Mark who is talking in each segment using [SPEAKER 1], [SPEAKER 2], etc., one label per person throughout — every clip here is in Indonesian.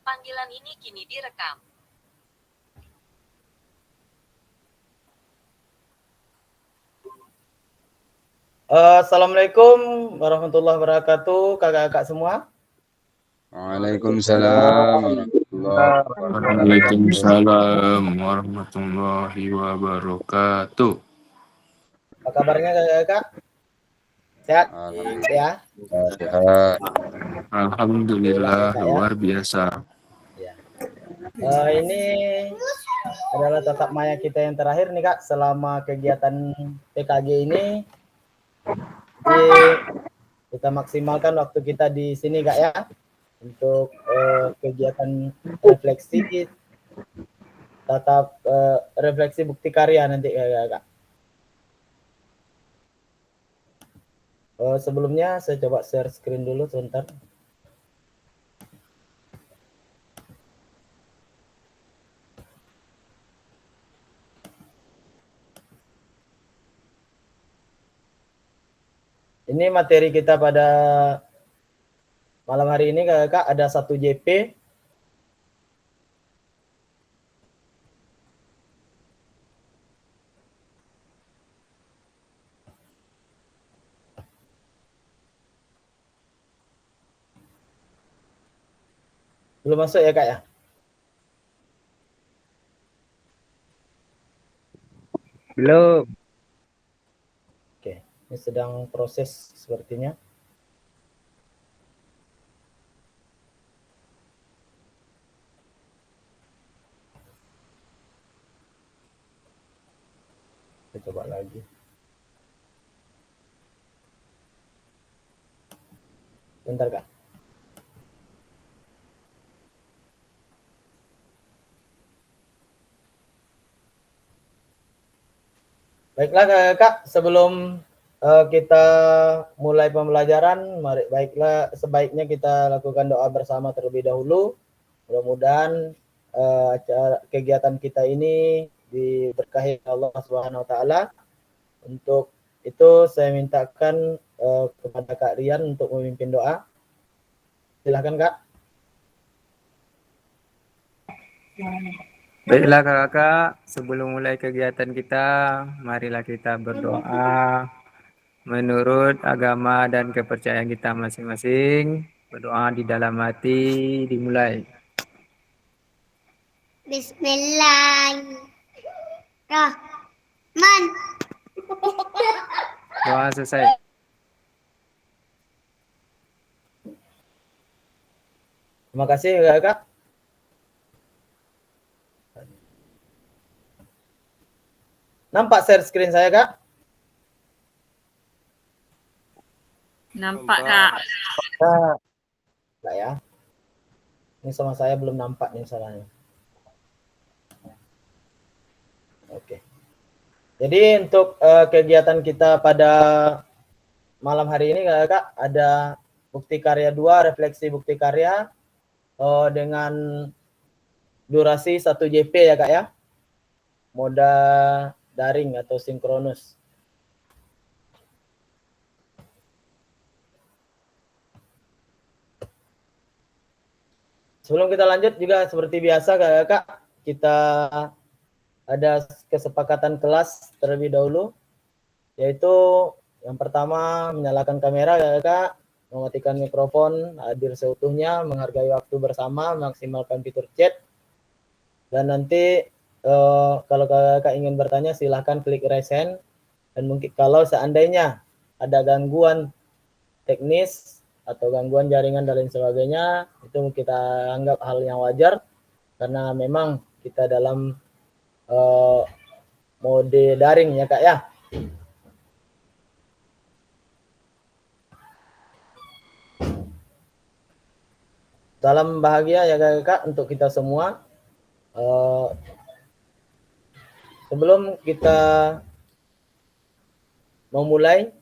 [SPEAKER 1] Panggilan ini kini direkam.
[SPEAKER 2] Assalamualaikum warahmatullahi wabarakatuh, kakak-kakak semua.
[SPEAKER 3] Waalaikumsalam
[SPEAKER 4] Waalaikumsalam warahmatullahi wabarakatuh.
[SPEAKER 2] Apa kabarnya kakak-kakak? Sehat? Ya.
[SPEAKER 3] Sehat.
[SPEAKER 4] Alhamdulillah, luar biasa.
[SPEAKER 2] Ya. Ini adalah tatap maya kita yang terakhir nih kak selama kegiatan PKG ini. Jadi kita maksimalkan waktu kita di sini kak ya untuk kegiatan refleksi, tatap refleksi bukti karya nanti kak. Sebelumnya saya coba share screen dulu sebentar. Ini materi kita pada malam hari ini kakak ada 1 JP. Belum masuk ya kak ya?
[SPEAKER 5] Belum.
[SPEAKER 2] Oke, ini sedang proses sepertinya. Kita coba lagi. Bentar kak. Baiklah kakak, sebelum kita mulai pembelajaran, baiklah sebaiknya kita lakukan doa bersama terlebih dahulu. Mudah-mudahan kegiatan kita ini diberkahi Allah Subhanahu wa taala. Untuk itu saya mintakan kepada Kak Rian untuk memimpin doa. Silahkan Kak.
[SPEAKER 5] Baiklah kakak, sebelum mulai kegiatan kita, marilah kita berdoa menurut agama dan kepercayaan kita masing-masing. Berdoa di dalam hati, dimulai.
[SPEAKER 6] Bismillahirrahmanirrahim.
[SPEAKER 5] Doa selesai.
[SPEAKER 2] Terima kasih kakak. Nampak share screen saya kak?
[SPEAKER 1] Nampak kak.
[SPEAKER 2] Enggak ya. Ini sama saya belum nampak nih salahnya. Oke. Jadi untuk kegiatan kita pada malam hari ini kakak ada bukti karya 2, refleksi bukti karya dengan durasi 1 JP ya kak ya. Moda daring atau sinkronus. Sebelum kita lanjut juga seperti biasa kakak, kita ada kesepakatan kelas terlebih dahulu, yaitu yang pertama menyalakan kamera kakak, mematikan mikrofon, hadir seutuhnya, menghargai waktu bersama, maksimalkan fitur chat, dan nanti kalau kakak ingin bertanya silahkan klik raise hand, dan mungkin kalau seandainya ada gangguan teknis atau gangguan jaringan dan lain sebagainya, itu kita anggap hal yang wajar karena memang kita dalam mode daring ya kak ya. Salam bahagia ya kak untuk kita semua. Sebelum kita memulai,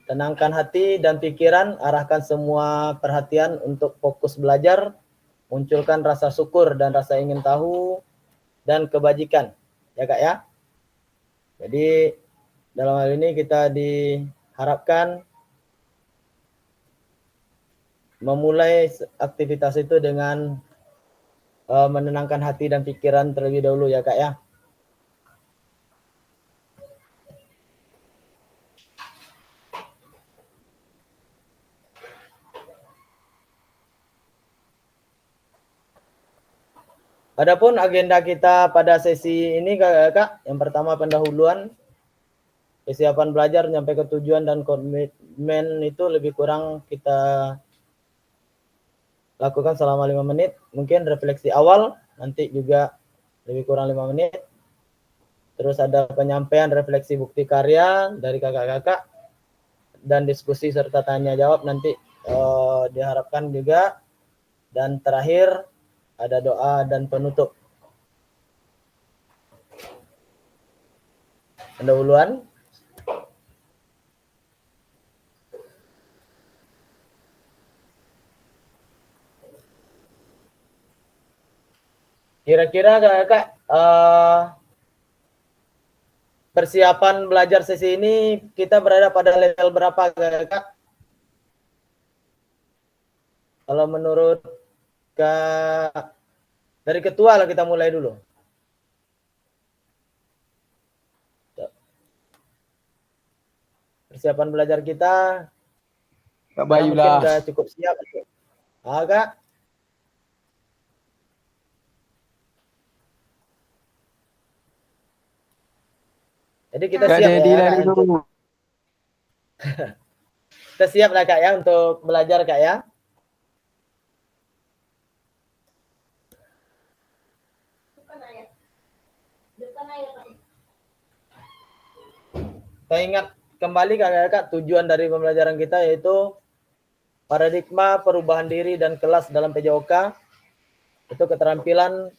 [SPEAKER 2] tenangkan hati dan pikiran, arahkan semua perhatian untuk fokus belajar, munculkan rasa syukur dan rasa ingin tahu dan kebajikan. Ya kak ya. Jadi dalam hal ini kita diharapkan memulai aktivitas itu dengan menenangkan hati dan pikiran terlebih dahulu ya Kak ya. Adapun agenda kita pada sesi ini Kak, yang pertama pendahuluan, kesiapan belajar sampai ke tujuan dan komitmen itu lebih kurang kita lakukan selama 5 menit. Mungkin refleksi awal nanti juga lebih kurang 5 menit. Terus ada penyampaian refleksi bukti karya dari kakak-kakak dan diskusi serta tanya jawab nanti diharapkan juga. Dan terakhir ada doa dan penutup. Pendahuluan. Kira-kira kakak persiapan belajar sesi ini kita berada pada level berapa kakak? Kalau menurut Kak, dari ketua lah kita mulai dulu. Persiapan belajar kita
[SPEAKER 5] Kak Bayu lah.
[SPEAKER 2] sudah cukup siap. Kak. Jadi kita
[SPEAKER 5] Kak
[SPEAKER 2] siap
[SPEAKER 5] Dedi
[SPEAKER 2] ya,
[SPEAKER 5] lah
[SPEAKER 2] Kak,
[SPEAKER 5] dulu.
[SPEAKER 2] kita siap lah Kak ya untuk belajar Kak ya. Saya ingat kembali Kak, tujuan dari pembelajaran kita yaitu paradigma perubahan diri dan kelas dalam PJOK. Itu keterampilan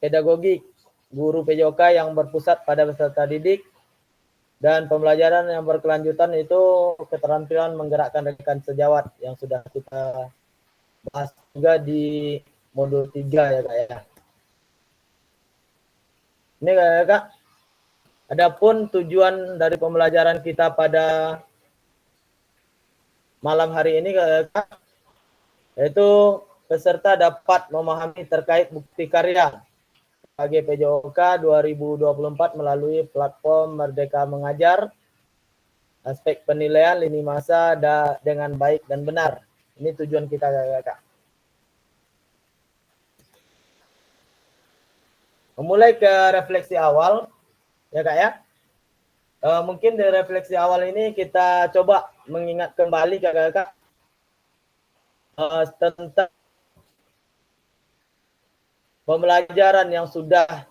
[SPEAKER 2] pedagogik guru PJOK yang berpusat pada peserta didik, dan pembelajaran yang berkelanjutan itu keterampilan menggerakkan rekan sejawat yang sudah kita bahas juga di modul 3 ya Kak ya. Ini Kak, adapun tujuan dari pembelajaran kita pada malam hari ini Kak, yaitu peserta dapat memahami terkait bukti karya PKG PJOK 2024 melalui platform Merdeka Mengajar, aspek penilaian lini masa dengan baik dan benar. Ini tujuan kita Kak. Memulai ke refleksi awal ya Kak ya. Mungkin di refleksi awal ini kita coba mengingat kembali Kak tentang pembelajaran yang sudah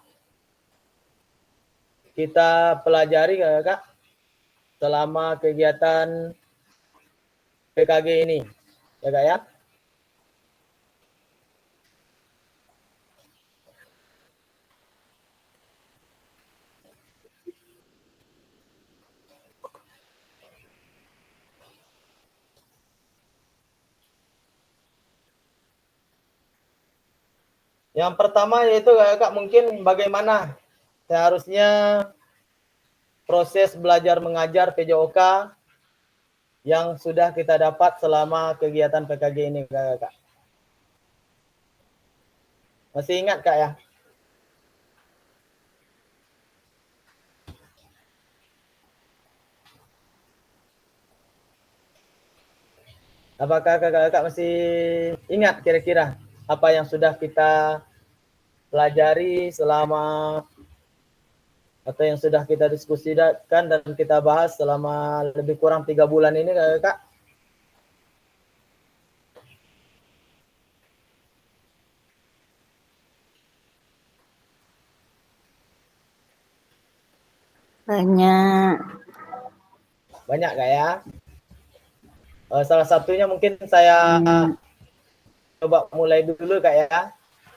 [SPEAKER 2] kita pelajari Kak selama kegiatan PKG ini ya Kak ya. Yang pertama yaitu Kak, mungkin bagaimana seharusnya proses belajar mengajar PJOK yang sudah kita dapat selama kegiatan PKG ini Kak. Masih ingat Kak ya? Apakah Kakak masih ingat kira-kira apa yang sudah kita pelajari selama atau yang sudah kita diskusikan dan kita bahas selama lebih kurang 3 bulan ini Kak?
[SPEAKER 3] Banyak.
[SPEAKER 2] Banyak Kak ya? Salah satunya mungkin saya coba mulai dulu Kak ya.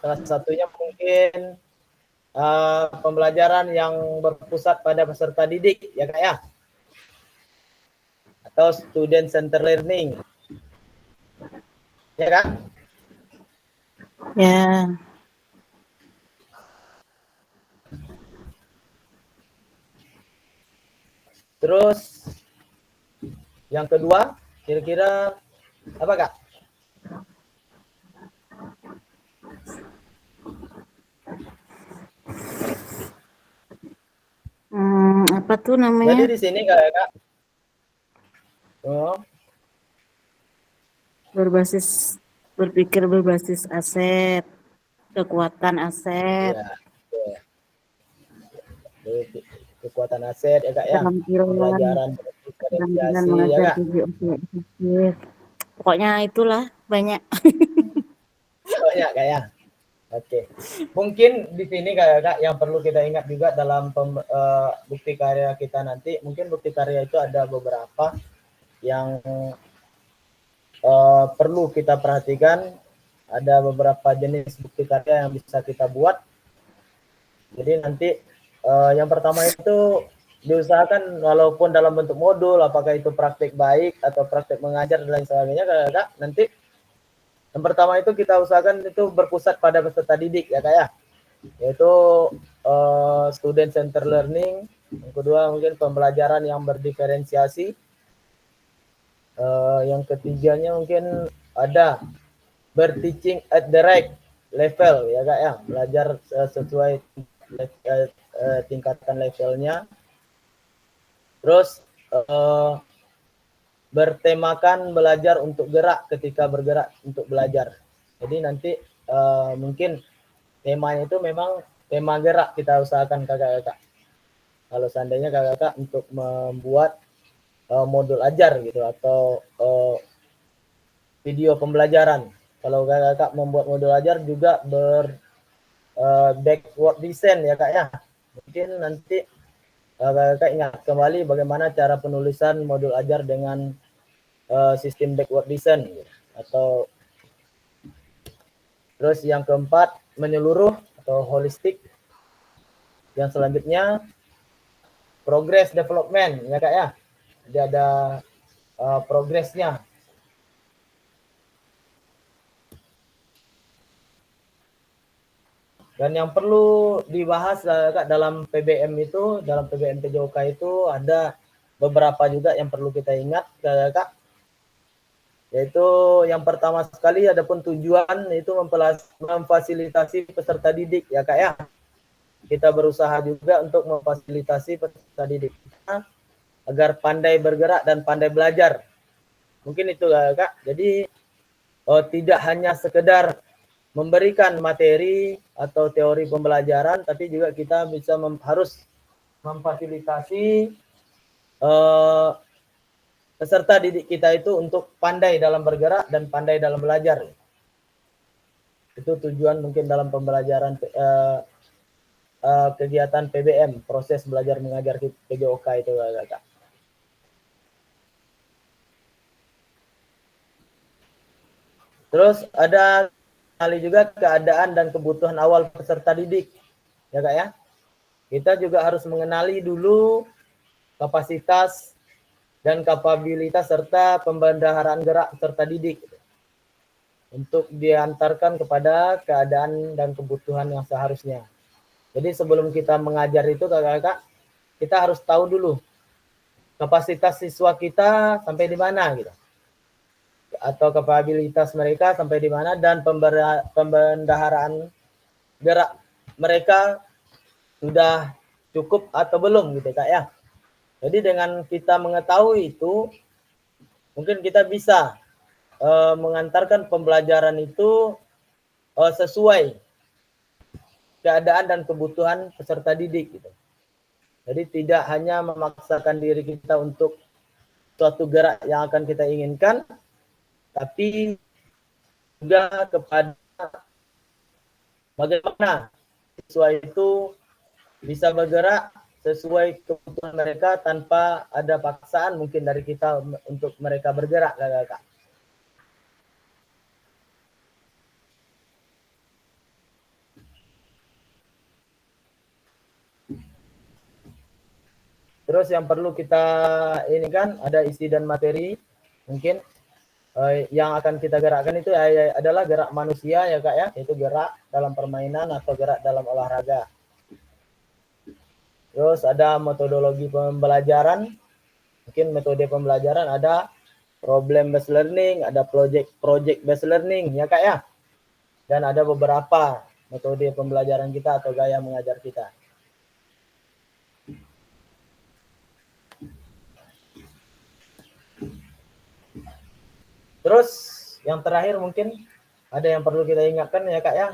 [SPEAKER 2] Salah satunya mungkin pembelajaran yang berpusat pada peserta didik ya Kak ya. Atau student center learning. Ya Kak?
[SPEAKER 3] Ya.
[SPEAKER 2] Terus yang kedua kira-kira apa Kak?
[SPEAKER 3] tuh namanya?
[SPEAKER 2] Jadi di sini Kak. Oh,
[SPEAKER 3] Berpikir berbasis aset, kekuatan aset,
[SPEAKER 2] iya. Oke. Jadi, kekuatan aset ya Kak ya.
[SPEAKER 3] keterampilan
[SPEAKER 2] Pembelajaran
[SPEAKER 3] keterampilan
[SPEAKER 2] diferensiasi ya
[SPEAKER 3] mengajar
[SPEAKER 2] Kak.
[SPEAKER 3] PJOK efektif. Pokoknya itulah banyak.
[SPEAKER 2] Banyak Kak ya. Oke. Mungkin di sini Kak yang perlu kita ingat juga dalam bukti karya kita nanti, mungkin bukti karya itu ada beberapa yang perlu kita perhatikan. Ada beberapa jenis bukti karya yang bisa kita buat. Jadi nanti yang pertama itu diusahakan walaupun dalam bentuk modul, apakah itu praktik baik atau praktik mengajar dan lain sebagainya Kak. Nanti yang pertama itu kita usahakan itu berpusat pada peserta didik ya Kak ya. Yaitu student center learning. Yang kedua mungkin pembelajaran yang berdiferensiasi. Yang ketiganya mungkin ada berteaching at the right level ya Kak ya, belajar sesuai tingkatan levelnya. Terus bertemakan belajar untuk gerak ketika bergerak untuk belajar. Jadi nanti mungkin temanya itu memang tema gerak kita usahakan kakak-kakak. Kalau seandainya kakak-kakak untuk membuat modul ajar gitu atau video pembelajaran. Kalau kakak membuat modul ajar juga backward design ya Kak ya. Mungkin nanti kakak ingat kembali bagaimana cara penulisan modul ajar dengan sistem backward design gitu. Atau terus yang keempat menyeluruh atau holistik. Yang selanjutnya progress development ya Kak ya. Jadi ada progresnya. Dan yang perlu dibahas Kak dalam PBM itu, dalam PBM PJOK itu ada beberapa juga yang perlu kita ingat Kak. Yaitu yang pertama sekali adapun tujuan itu memfasilitasi peserta didik ya Kak ya. Kita berusaha juga untuk memfasilitasi peserta didik kita agar pandai bergerak dan pandai belajar. Mungkin itu Kak. Jadi tidak hanya sekedar memberikan materi atau teori pembelajaran, tapi juga kita bisa harus memfasilitasi peserta didik kita itu untuk pandai dalam bergerak dan pandai dalam belajar. Itu tujuan mungkin dalam pembelajaran kegiatan PBM, proses belajar mengajar PJOK itu Kak. Terus ada kali juga keadaan dan kebutuhan awal peserta didik ya Kak ya. Kita juga harus mengenali dulu kapasitas dan kapabilitas serta pembendaharaan gerak peserta didik untuk diantarkan kepada keadaan dan kebutuhan yang seharusnya. Jadi sebelum kita mengajar itu Kakak, kita harus tahu dulu kapasitas siswa kita sampai di mana gitu. Atau kapabilitas mereka sampai di mana dan pembendaharaan gerak mereka sudah cukup atau belum gitu Kak ya. Jadi dengan kita mengetahui itu mungkin kita bisa mengantarkan pembelajaran itu sesuai keadaan dan kebutuhan peserta didik gitu. Jadi tidak hanya memaksakan diri kita untuk suatu gerak yang akan kita inginkan, tapi juga kepada bagaimana siswa itu bisa bergerak sesuai kebutuhan mereka tanpa ada paksaan mungkin dari kita untuk mereka bergerak Kak. Terus yang perlu kita ini kan ada isi dan materi mungkin yang akan kita gerakkan itu adalah gerak manusia ya Kak ya, yaitu gerak dalam permainan atau gerak dalam olahraga. Terus ada metodologi pembelajaran, mungkin metode pembelajaran ada problem based learning, ada project based learning ya Kak ya. Dan ada beberapa metode pembelajaran kita atau gaya mengajar kita. Terus yang terakhir mungkin ada yang perlu kita ingatkan ya Kak ya.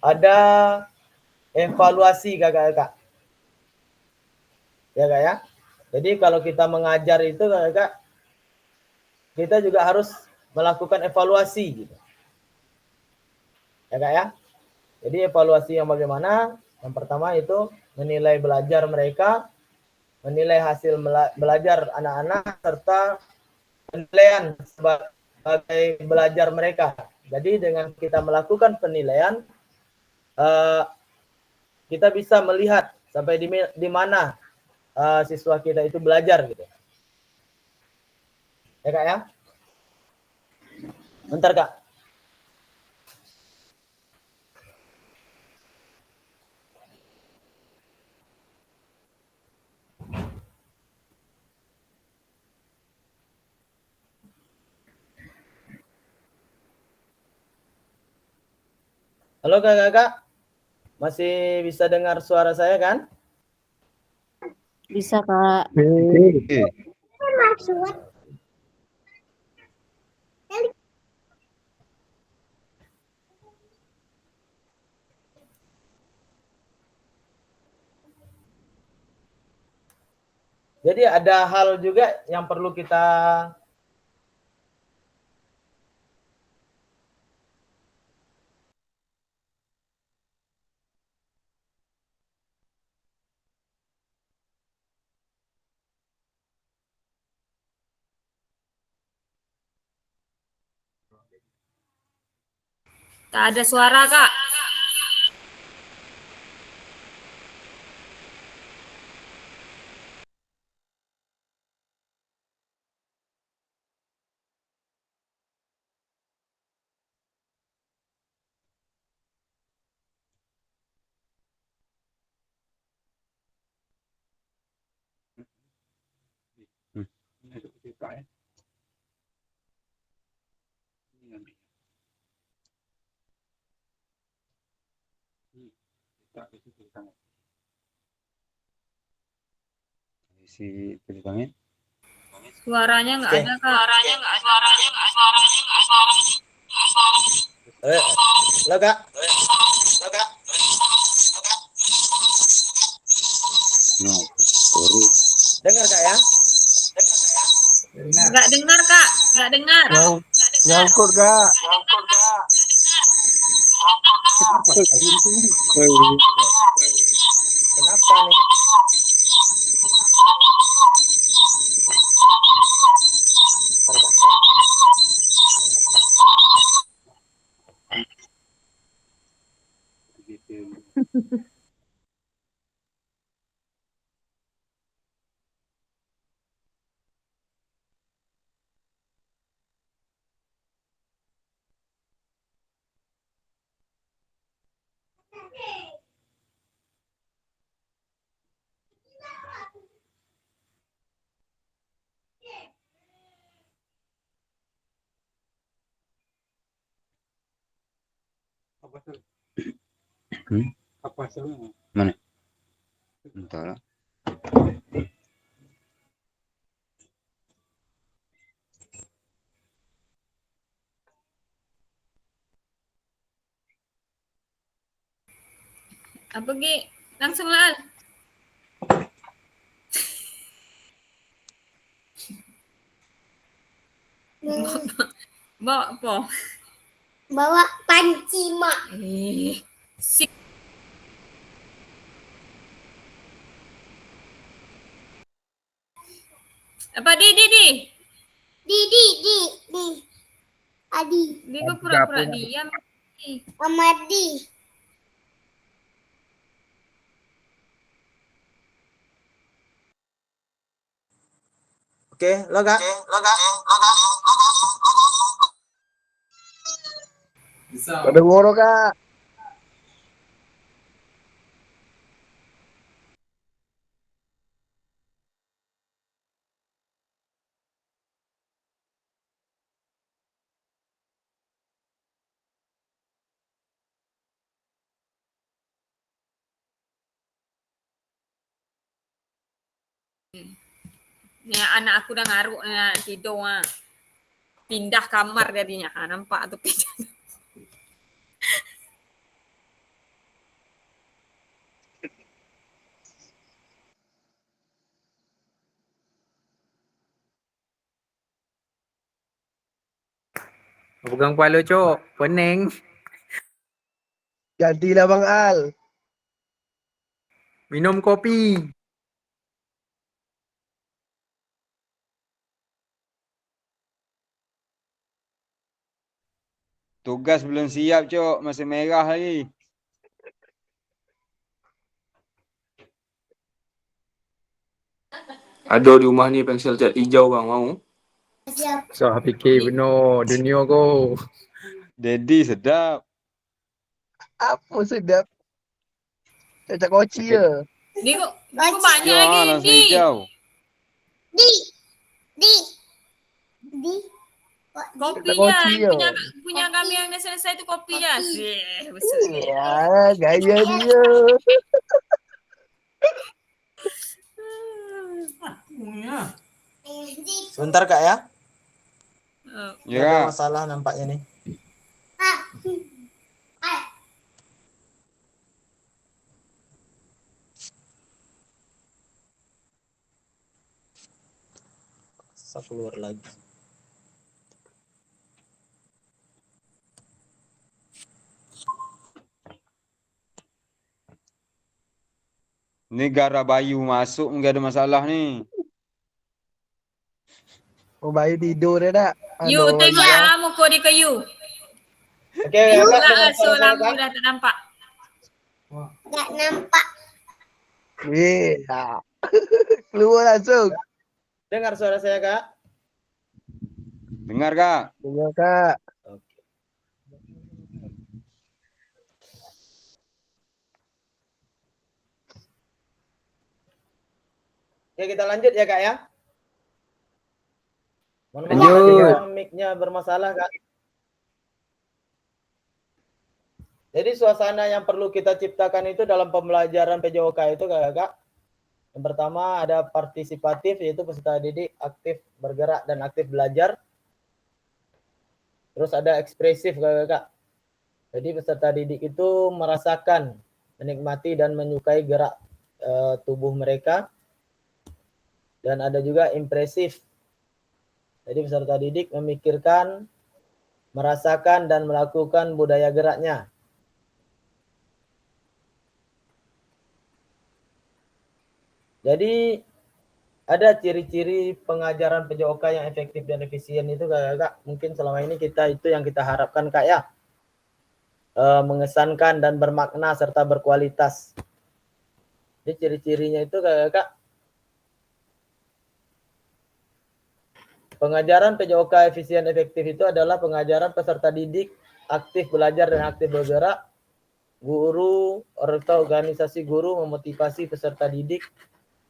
[SPEAKER 2] Ada evaluasi Kakak. Ya Kak ya. Jadi kalau kita mengajar itu Kak, kita juga harus melakukan evaluasi gitu. Ya Kak ya. Jadi evaluasi yang bagaimana? Yang pertama itu menilai belajar mereka, menilai hasil belajar anak-anak, serta penilaian sebagai belajar mereka. Jadi dengan kita melakukan penilaian, kita bisa melihat sampai di mana siswa kita itu belajar gitu. Ya Kak ya? Bentar Kak. Halo Kakak, masih bisa dengar suara saya kan?
[SPEAKER 3] Bisa, Kak.
[SPEAKER 2] Jadi ada hal juga yang perlu kita
[SPEAKER 1] Tak ada suara, Kak.
[SPEAKER 6] Si tulisannya
[SPEAKER 1] Suaranya nggak
[SPEAKER 2] Oke.
[SPEAKER 1] ada, Kak. Suaranya nggak ada. Suaranya nggak ada.
[SPEAKER 2] Halo Kak.
[SPEAKER 6] no story
[SPEAKER 2] Dengar Kak ya?
[SPEAKER 1] Nggak dengar, Kak. Nggak dengar.
[SPEAKER 5] Nyangkut, Kak.
[SPEAKER 2] Kenapa nih?
[SPEAKER 6] mana entahlah
[SPEAKER 1] Apa, Gi? Langsung lah. Bawa apa?
[SPEAKER 7] Bawa panci, Mak.
[SPEAKER 1] Sip. Apa, Di?
[SPEAKER 7] Di. Adi,
[SPEAKER 1] Di kok pura-pura diam.
[SPEAKER 7] Amadi.
[SPEAKER 2] Oke, lo Kak.
[SPEAKER 5] Pada ngoro, Kak.
[SPEAKER 1] Nih anak aku udah ngaruk tidur. Pindah kamar jadinya. Nampak tuh pindah.
[SPEAKER 5] Pegang kepala, Cok. Pening.
[SPEAKER 8] Gantilah Bang Al.
[SPEAKER 5] Minum kopi.
[SPEAKER 6] Tugas belum siap, Cok. Masih merah lagi.
[SPEAKER 4] Ada di rumah ni pensel cat hijau bang, mau?
[SPEAKER 7] Siap.
[SPEAKER 5] So, fikir benar. Dunia ko.
[SPEAKER 6] Dedi sedap.
[SPEAKER 8] Apa sedap? Cacak koci je.
[SPEAKER 1] Di kok banyak
[SPEAKER 6] Ya,
[SPEAKER 1] lagi.
[SPEAKER 6] langsung
[SPEAKER 1] Di.
[SPEAKER 6] hijau.
[SPEAKER 7] Di.
[SPEAKER 1] Kopi
[SPEAKER 8] Cacak
[SPEAKER 1] je.
[SPEAKER 8] koci je.
[SPEAKER 1] Punya kami yang dah selesai tu kopi je. Besar.
[SPEAKER 8] Ya, gaya dia.
[SPEAKER 2] Sebentar Kak ya. Ada
[SPEAKER 6] Ya.
[SPEAKER 2] masalah nampaknya nih. Saya keluar lagi.
[SPEAKER 6] Ini gara Bayu masuk enggak ada masalah nih.
[SPEAKER 8] Oh, Bayu tidur dia tak?
[SPEAKER 1] You tengoklah muka dia ke you.
[SPEAKER 2] Oke, Kak,
[SPEAKER 1] Lah
[SPEAKER 2] dengar
[SPEAKER 1] so
[SPEAKER 2] suara saya,
[SPEAKER 1] lama
[SPEAKER 2] Kak?
[SPEAKER 1] dah tak nampak.
[SPEAKER 7] Gak nampak.
[SPEAKER 8] Ya. Keluar langsung.
[SPEAKER 2] Dengar suara saya Kak?
[SPEAKER 6] Dengar, Kak?
[SPEAKER 8] Dengar Kak.
[SPEAKER 2] Oke. Oke, kita lanjut ya Kak ya. Mohon maaf
[SPEAKER 5] Lanjut.
[SPEAKER 2] tadi memang mic-nya bermasalah Kak. Jadi suasana yang perlu kita ciptakan itu dalam pembelajaran PJOK itu Kak. Yang pertama ada partisipatif, yaitu peserta didik aktif bergerak dan aktif belajar. Terus ada ekspresif Kak. Jadi peserta didik itu merasakan, menikmati dan menyukai gerak tubuh mereka. Dan ada juga impresif. Jadi peserta didik memikirkan, merasakan dan melakukan budaya geraknya. Jadi ada ciri-ciri pengajaran PJOK yang efektif dan efisien itu Kak. Mungkin selama ini itu yang kita harapkan Kak ya. Mengesankan dan bermakna serta berkualitas. Jadi ciri-cirinya itu Kak. Pengajaran PJOK efisien efektif itu adalah pengajaran peserta didik aktif belajar dan aktif bergerak. Guru atau organisasi guru memotivasi peserta didik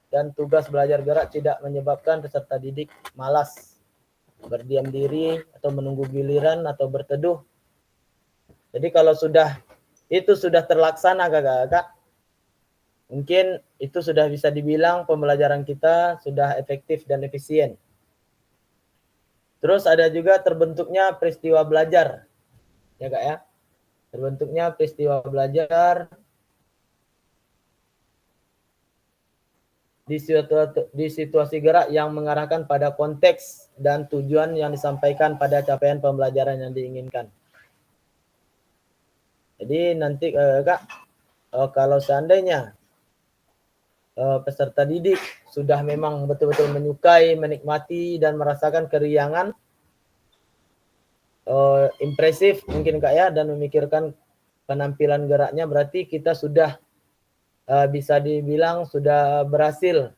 [SPEAKER 2] dan tugas belajar gerak tidak menyebabkan peserta didik malas, berdiam diri atau menunggu giliran atau berteduh. Jadi kalau itu sudah terlaksana Kakak, mungkin itu sudah bisa dibilang pembelajaran kita sudah efektif dan efisien. Terus ada juga terbentuknya peristiwa belajar. Ya Kak ya. Terbentuknya peristiwa belajar di situasi gerak yang mengarahkan pada konteks dan tujuan yang disampaikan pada capaian pembelajaran yang diinginkan. Jadi nanti Kak, kalau seandainya peserta didik sudah memang betul-betul menyukai, menikmati dan merasakan keriangan, impresif mungkin Kak ya, dan memikirkan penampilan geraknya, berarti kita sudah bisa dibilang sudah berhasil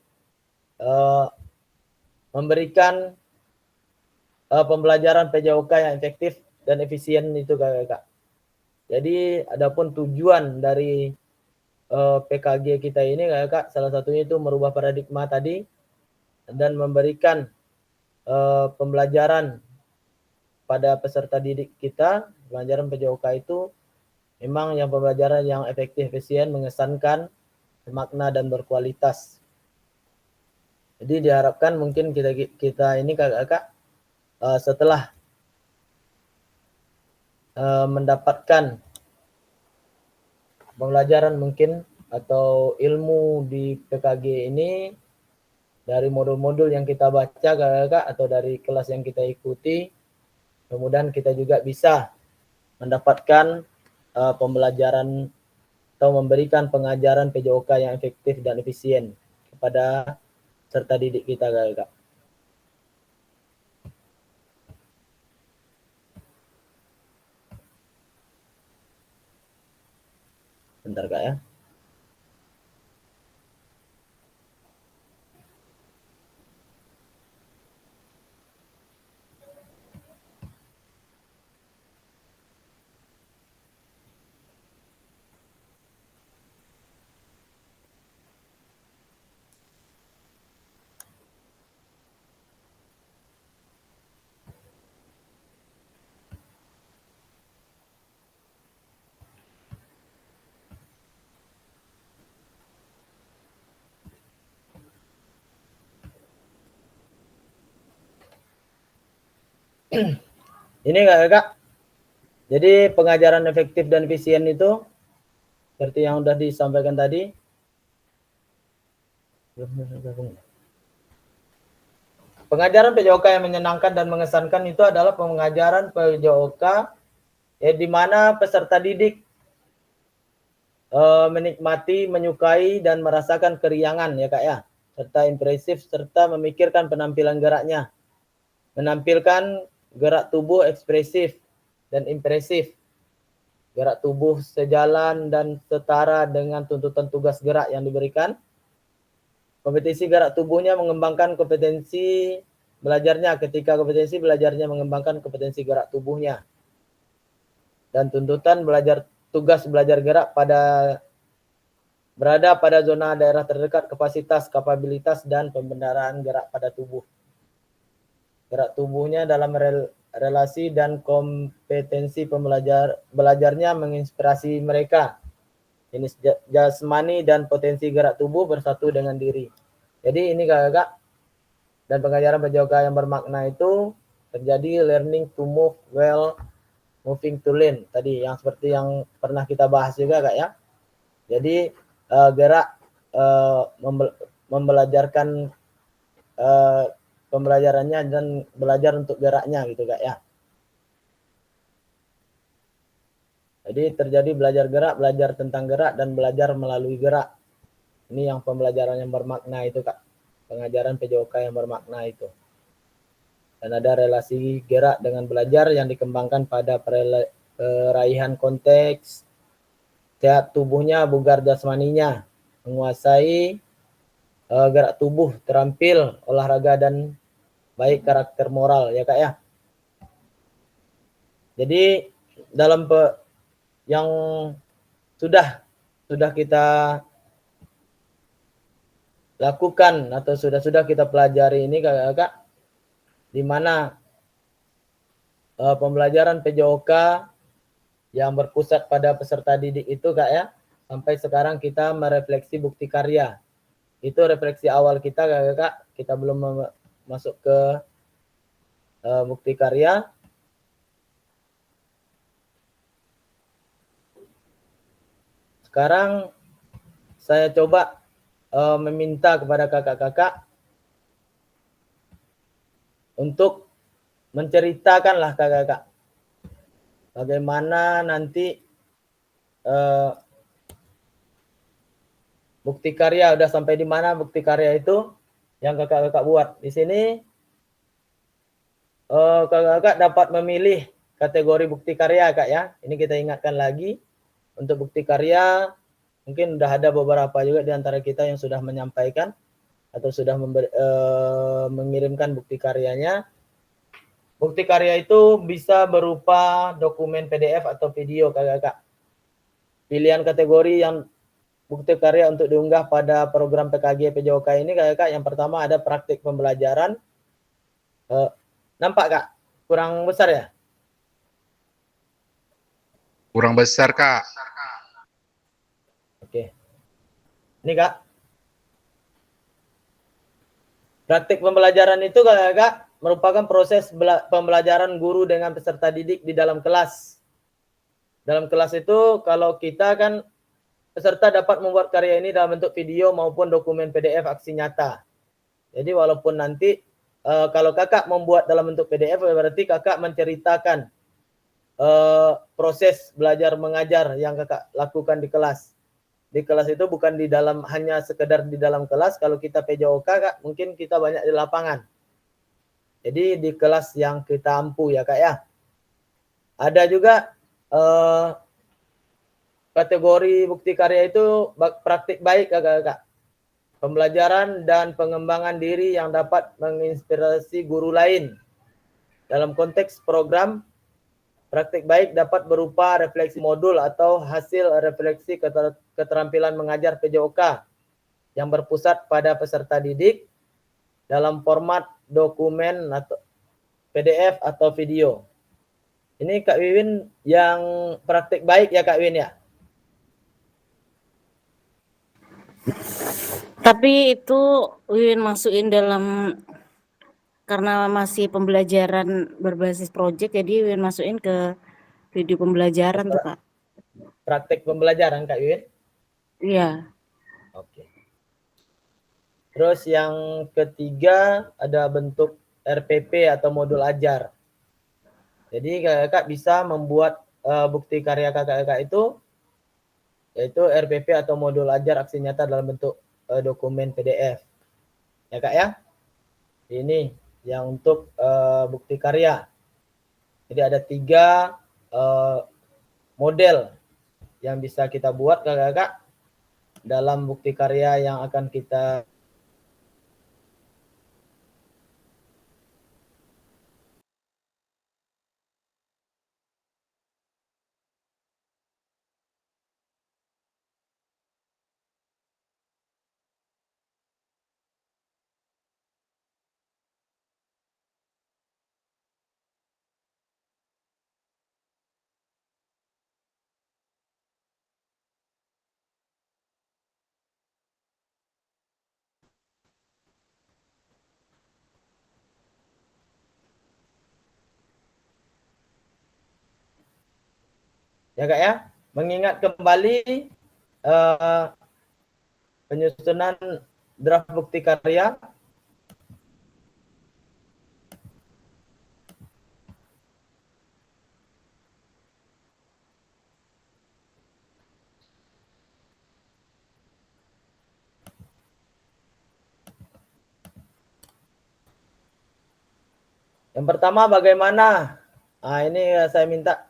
[SPEAKER 2] memberikan pembelajaran PJOK yang efektif dan efisien itu Kak. Jadi adapun tujuan dari PKG kita ini Kak, salah satunya itu merubah paradigma tadi dan memberikan pembelajaran pada peserta didik kita. Pembelajaran PJOK itu memang yang pembelajaran yang efektif, efisien, mengesankan, bermakna dan berkualitas. Jadi diharapkan mungkin kita ini Kak, setelah mendapatkan pembelajaran mungkin atau ilmu di PKG ini dari modul-modul yang kita baca kakak-kakak atau dari kelas yang kita ikuti. Kemudian kita juga bisa mendapatkan pembelajaran atau memberikan pengajaran PJOK yang efektif dan efisien kepada peserta didik kita kakak. Bentar kak ya. Ini kakak. Jadi pengajaran efektif dan efisien itu seperti yang sudah disampaikan tadi. Pengajaran PJOK yang menyenangkan dan mengesankan itu adalah pengajaran PJOK di mana peserta didik menikmati, menyukai dan merasakan keriangan ya kak ya, serta impresif serta memikirkan penampilan geraknya, menampilkan gerak tubuh ekspresif dan impresif, gerak tubuh sejalan dan setara dengan tuntutan tugas gerak yang diberikan. Kompetisi gerak tubuhnya mengembangkan kompetensi belajarnya, ketika kompetensi belajarnya mengembangkan kompetensi gerak tubuhnya. Dan tuntutan tugas belajar gerak berada pada zona daerah terdekat kapasitas, kapabilitas, dan pembenaran gerak pada tubuh. Gerak tubuhnya dalam relasi dan kompetensi belajarnya menginspirasi mereka. Jenis jasmani dan potensi gerak tubuh bersatu dengan diri. Jadi ini kakak, dan pengajaran PJOK yang bermakna itu terjadi learning to move well, moving to learn. Tadi yang seperti yang pernah kita bahas juga kak ya. Jadi gerak membelajarkan pembelajarannya dan belajar untuk geraknya gitu kak ya. Jadi terjadi belajar gerak, belajar tentang gerak, dan belajar melalui gerak. Ini yang pembelajaran yang bermakna itu kak. Pengajaran PJOK yang bermakna itu. Dan ada relasi gerak dengan belajar yang dikembangkan pada peraihan konteks, sehat tubuhnya, bugar jasmaninya, menguasai gerak tubuh, terampil, olahraga, dan baik karakter moral ya kak ya. Jadi dalam yang sudah kita lakukan atau sudah kita pelajari ini kakak, di mana pembelajaran PJOK yang berpusat pada peserta didik itu kak ya, sampai sekarang kita merefleksi bukti karya. Itu refleksi awal kita kakak, kita belum masuk ke bukti karya. Sekarang saya coba meminta kepada kakak-kakak untuk menceritakanlah kakak-kakak bagaimana nanti bukti karya, udah sampai di mana bukti karya itu yang kakak-kakak buat. Di sini kakak-kakak dapat memilih kategori bukti karya kak ya. Ini kita ingatkan lagi. Untuk bukti karya, mungkin sudah ada beberapa juga di antara kita yang sudah menyampaikan atau sudah mengirimkan bukti karyanya. Bukti karya itu bisa berupa dokumen PDF atau video kakak-kakak. Pilihan kategori yang bukti karya untuk diunggah pada program PKG PJOK ini kakak-kakak, yang pertama ada praktik pembelajaran. Nampak kak? Kurang besar ya?
[SPEAKER 9] Kurang besar kak.
[SPEAKER 2] Oke. Ini kak. Praktik pembelajaran itu kakak merupakan proses pembelajaran guru dengan peserta didik di dalam kelas dalam kelas itu kalau kita kan peserta dapat membuat karya ini dalam bentuk video maupun dokumen PDF aksi nyata. Jadi walaupun nanti kalau kakak membuat dalam bentuk PDF berarti kakak menceritakan proses belajar mengajar yang kakak lakukan di kelas. Di kelas itu bukan di dalam hanya sekedar di dalam kelas. Kalau kita PJOK kak, mungkin kita banyak di lapangan. Jadi di kelas yang kita ampu ya kak ya. Ada juga kategori bukti karya itu praktik baik kakak. Pembelajaran dan pengembangan diri yang dapat menginspirasi guru lain. Dalam konteks program, praktik baik dapat berupa refleksi modul atau hasil refleksi keterampilan mengajar PJOK yang berpusat pada peserta didik dalam format dokumen atau PDF atau video. Ini Kak Wiwin yang praktik baik ya Kak Wiwin ya?
[SPEAKER 3] Tapi itu Wiwin masukin dalam, karena masih pembelajaran berbasis project, jadi Wiwin masukin ke video pembelajaran tuh Kak.
[SPEAKER 2] Praktik pembelajaran Kak Wiwin?
[SPEAKER 3] Iya.
[SPEAKER 2] Oke. Terus yang ketiga ada bentuk RPP atau modul ajar. Jadi kakak bisa membuat bukti karya kakak itu yaitu RPP atau modul ajar aksi nyata dalam bentuk dokumen PDF. Ya kak ya? Ini yang untuk bukti karya. Jadi ada 3 model yang bisa kita buat kakak-kakak dalam bukti karya yang akan kita ya kak ya, mengingat kembali penyusunan draft bukti karya. Yang pertama bagaimana? Nah, ini saya minta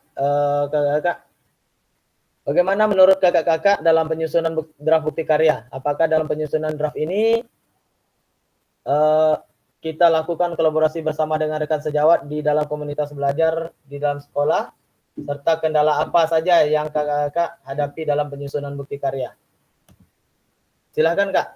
[SPEAKER 2] kakak-kakak. Bagaimana menurut kakak-kakak dalam penyusunan draft bukti karya? Apakah dalam penyusunan draft ini kita lakukan kolaborasi bersama dengan rekan sejawat di dalam komunitas belajar di dalam sekolah? Serta kendala apa saja yang kakak-kakak hadapi dalam penyusunan bukti karya? Silahkan kak.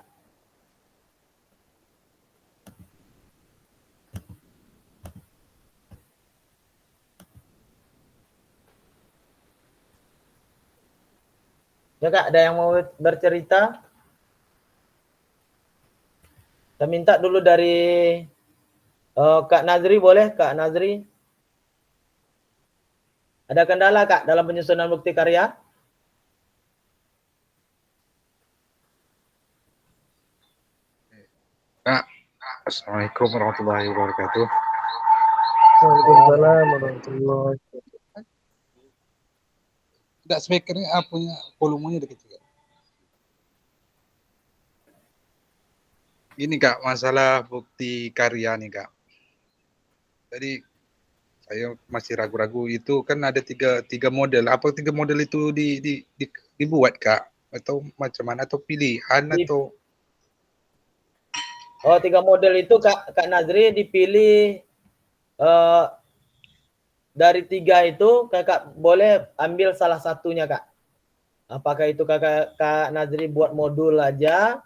[SPEAKER 2] Ya kak, ada yang mau bercerita? Saya minta dulu dari Kak Nazri, boleh Kak Nazri? Ada kendala kak dalam penyusunan bukti karya?
[SPEAKER 9] Kak, Assalamualaikum warahmatullahi wabarakatuh.
[SPEAKER 8] Waalaikumsalam warahmatullahi wabarakatuh.
[SPEAKER 9] Tidak speakernya punya volumenya dikit juga. Ini kak, masalah bukti karya nih kak. Jadi saya masih ragu-ragu, itu kan ada tiga model. Apa 3 model itu dibuat kak? Atau macam mana? Atau pilihan atau?
[SPEAKER 2] Oh, 3 model itu Kak Nazri dipilih dari 3 itu kakak boleh ambil salah satunya kak. Apakah itu Kak Nazri buat modul aja,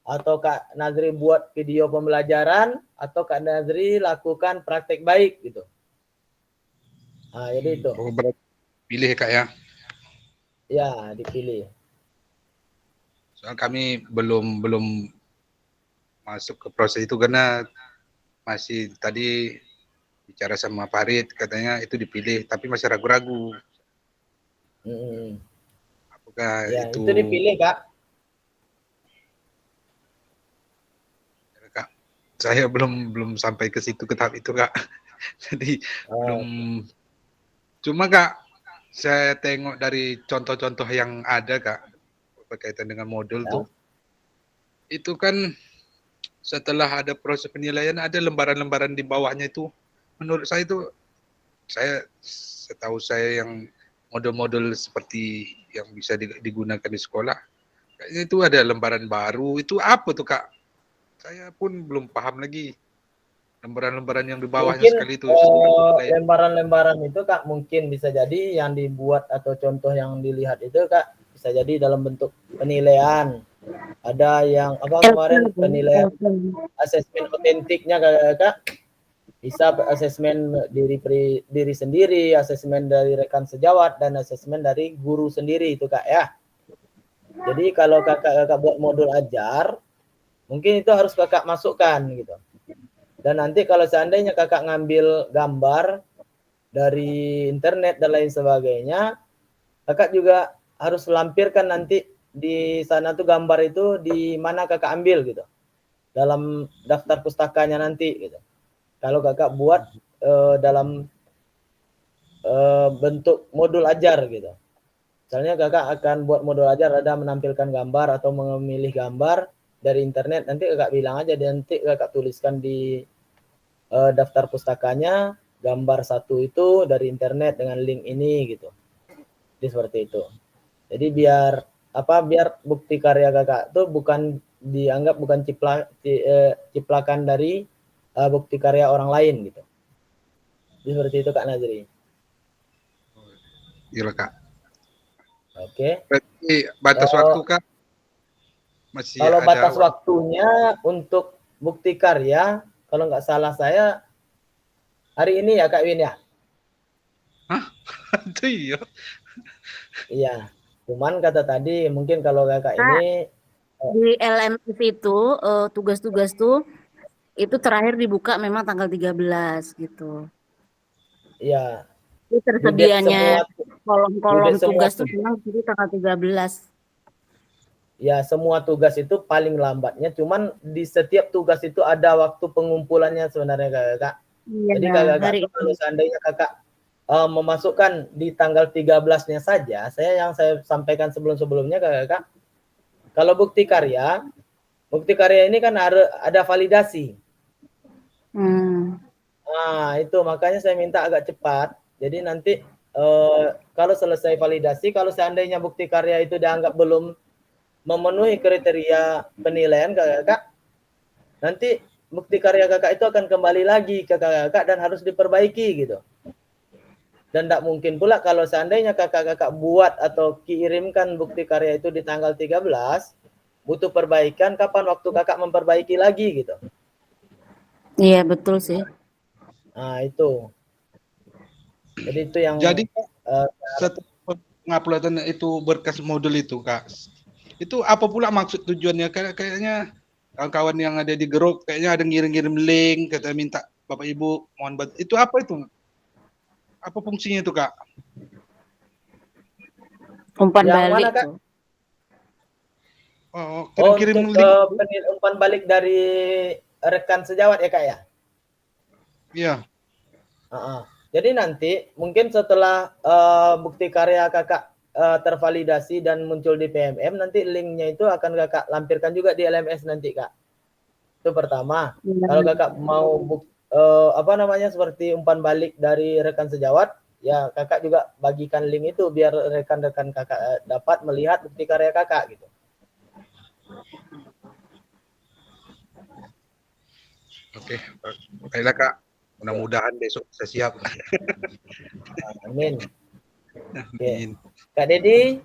[SPEAKER 2] atau Kak Nazri buat video pembelajaran, atau Kak Nazri lakukan praktek baik gitu. Nah, jadi itu.
[SPEAKER 9] Oh, berarti pilih kak ya?
[SPEAKER 2] Ya, dipilih.
[SPEAKER 9] Soal kami belum masuk ke proses itu karena masih tadi bicara sama Farid, katanya itu dipilih, tapi masih ragu-ragu.
[SPEAKER 2] Mm.
[SPEAKER 9] Apakah
[SPEAKER 2] Ya,
[SPEAKER 9] itu
[SPEAKER 2] itu dipilih, Kak.
[SPEAKER 9] Kak? Saya belum sampai ke situ, ke tahap itu, Kak. Jadi belum. Cuma Kak, saya tengok dari contoh-contoh yang ada, Kak, berkaitan dengan modul tuh. Itu kan setelah ada proses penilaian ada lembaran-lembaran di bawahnya itu. Menurut saya itu, setahu saya yang modul-modul seperti yang bisa digunakan di sekolah, kayaknya itu ada lembaran baru. Itu apa tuh, Kak? Saya pun belum paham lagi. Lembaran-lembaran yang di bawahnya
[SPEAKER 2] Mungkin
[SPEAKER 9] sekali itu.
[SPEAKER 2] lembaran-lembaran itu, Kak, mungkin bisa jadi yang dibuat atau contoh yang dilihat itu, Kak, bisa jadi dalam bentuk penilaian. Ada yang apa kemarin penilaian asesmen otentiknya, Kak. Bisa asesmen diri sendiri, asesmen dari rekan sejawat, dan asesmen dari guru sendiri itu, Kak, ya. Jadi kalau kakak buat modul ajar, mungkin itu harus kakak masukkan gitu. Dan nanti kalau seandainya kakak ngambil gambar dari internet dan lain sebagainya, kakak juga harus lampirkan nanti di sana tuh gambar itu di mana kakak ambil gitu. Dalam daftar pustakanya nanti gitu. Kalau kakak buat dalam bentuk modul ajar gitu. Misalnya kakak akan buat modul ajar, ada menampilkan gambar atau memilih gambar dari internet, nanti kakak bilang aja, nanti kakak tuliskan di daftar pustakanya gambar satu itu dari internet dengan link ini gitu. Jadi seperti itu. Jadi biar bukti karya kakak itu bukan dianggap bukan ciplakan dari bukti karya orang lain gitu. Jadi seperti itu, Kak Nazri.
[SPEAKER 9] Iya, Kak.
[SPEAKER 2] Oke.
[SPEAKER 9] Berarti batas waktu, Kak? Masih
[SPEAKER 2] kalau
[SPEAKER 9] ada
[SPEAKER 2] batas waktunya untuk bukti karya, kalau nggak salah saya hari ini ya, Kak Win ya.
[SPEAKER 9] Hah? Itu iya.
[SPEAKER 2] Iya. Cuman kata tadi mungkin kalau kakak ini
[SPEAKER 3] Di LMS itu tugas-tugas tuh itu terakhir dibuka memang tanggal 13 gitu.
[SPEAKER 2] ya
[SPEAKER 3] Itu tersedianya kolom-kolom
[SPEAKER 2] semua
[SPEAKER 3] tugas tuh memang di tanggal 13.
[SPEAKER 2] ya semua tugas itu paling lambatnya, cuman di setiap tugas itu ada waktu pengumpulannya sebenarnya, Kakak.
[SPEAKER 3] Iya,
[SPEAKER 2] Jadi kakak kalau seandainya kakak memasukkan di tanggal 13-nya saja, saya sampaikan sebelum-sebelumnya, Kakak. Kalau bukti karya ini kan ada validasi. Nah, itu makanya saya minta agak cepat. Jadi nanti kalau selesai validasi, kalau seandainya bukti karya itu dianggap belum memenuhi kriteria penilaian, Kakak, nanti bukti karya kakak itu akan kembali lagi ke kakak dan harus diperbaiki gitu. Dan tidak mungkin pula kalau seandainya kakak buat atau kirimkan bukti karya itu di tanggal 13, butuh perbaikan, kapan waktu kakak memperbaiki lagi gitu.
[SPEAKER 3] Iya, betul sih.
[SPEAKER 2] Nah, itu. Jadi itu yang
[SPEAKER 9] setelah penguploadan itu berkas modul itu, Kak. Itu apa pula maksud tujuannya? Kayaknya kawan-kawan yang ada di grup kayaknya ada ngirim-ngirim link, kata minta Bapak Ibu mohon bantu. Itu apa itu? Apa fungsinya itu, Kak?
[SPEAKER 3] Umpan
[SPEAKER 2] yang
[SPEAKER 3] balik
[SPEAKER 2] mana, Kak?
[SPEAKER 3] tuh.
[SPEAKER 9] Kirim-kirim link.
[SPEAKER 2] Umpan balik dari rekan sejawat ya, Kak ya?
[SPEAKER 9] Iya.
[SPEAKER 2] Jadi nanti mungkin setelah bukti karya kakak tervalidasi dan muncul di PMM, nanti linknya itu akan kakak lampirkan juga di LMS nanti, Kak. Itu pertama. Kalau kakak mau seperti umpan balik dari rekan sejawat, ya kakak juga bagikan link itu biar rekan-rekan kakak dapat melihat bukti karya kakak gitu.
[SPEAKER 9] Oke, baiklah, Kak. Mudah-mudahan besok bisa siap.
[SPEAKER 2] Amin. Oke. Kak Dedi,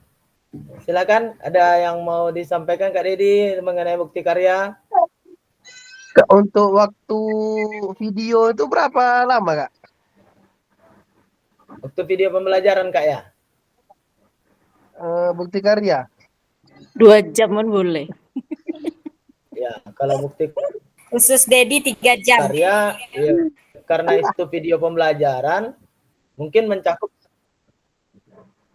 [SPEAKER 2] silakan, ada yang mau disampaikan, Kak Dedi, mengenai bukti karya?
[SPEAKER 8] Untuk waktu video itu berapa lama, Kak?
[SPEAKER 2] Waktu video pembelajaran, Kak ya?
[SPEAKER 8] Bukti karya?
[SPEAKER 3] 2 jam pun boleh.
[SPEAKER 2] Ya, kalau bukti
[SPEAKER 1] Khusus Dedi 3 jam.
[SPEAKER 2] karya, ya, karena itu video pembelajaran, mungkin mencakup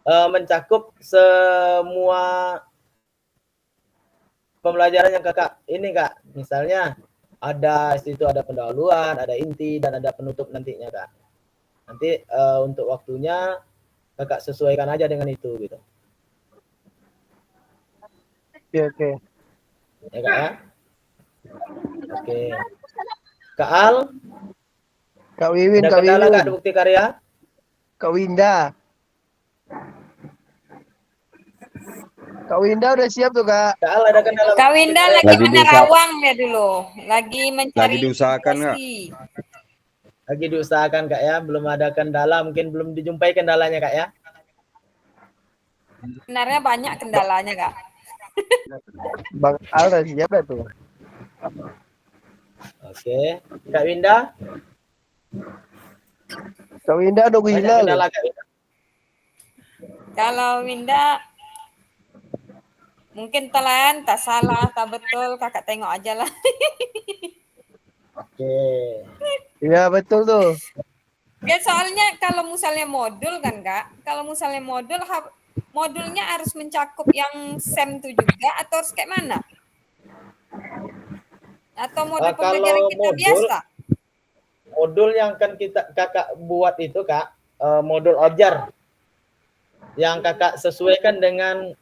[SPEAKER 2] mencakup semua pembelajaran yang kakak ini kak. Misalnya ada situ ada pendahuluan, ada inti dan ada penutup nantinya kak. Nanti untuk waktunya kakak sesuaikan aja dengan itu gitu.
[SPEAKER 8] Oke.
[SPEAKER 2] Ya kak ya. Oke. Kak Al,
[SPEAKER 8] Kak Wiwin,
[SPEAKER 2] ada
[SPEAKER 8] Kak
[SPEAKER 2] kendala
[SPEAKER 8] Wiwin.
[SPEAKER 2] kak di bukti karya?
[SPEAKER 8] Kak Winda. Kak Winda udah siap tuh, Kak.
[SPEAKER 2] Kak Al ada kendala?
[SPEAKER 1] Kak Winda lagi
[SPEAKER 6] Lagi
[SPEAKER 1] menerawang ya dulu. Lagi mencari
[SPEAKER 6] Lagi diusahakan, Kak.
[SPEAKER 1] informasi.
[SPEAKER 2] Lagi diusahakan kak ya, belum ada kendala, mungkin belum dijumpai kendalanya kak ya.
[SPEAKER 1] Sebenarnya banyak kendalanya, Kak.
[SPEAKER 8] Bang Al udah siap dah tuh.
[SPEAKER 2] Oke, Kak Winda,
[SPEAKER 8] Kak Winda udah
[SPEAKER 2] banyak
[SPEAKER 8] gila.
[SPEAKER 2] kendala Kak Winda.
[SPEAKER 1] Kalau Winda mungkin telan, tak salah, tak betul, kakak tengok aja lah.
[SPEAKER 2] Oke,
[SPEAKER 8] Iya betul tuh.
[SPEAKER 1] Ya soalnya kalau misalnya modul kan Kak, kalau misalnya modulnya harus mencakup yang SEM itu juga atau harus kayak mana? Atau modul
[SPEAKER 2] kalau
[SPEAKER 1] pembelajaran kita biasa?
[SPEAKER 2] modul yang akan kakak buat itu kak, modul objar yang kakak sesuaikan dengan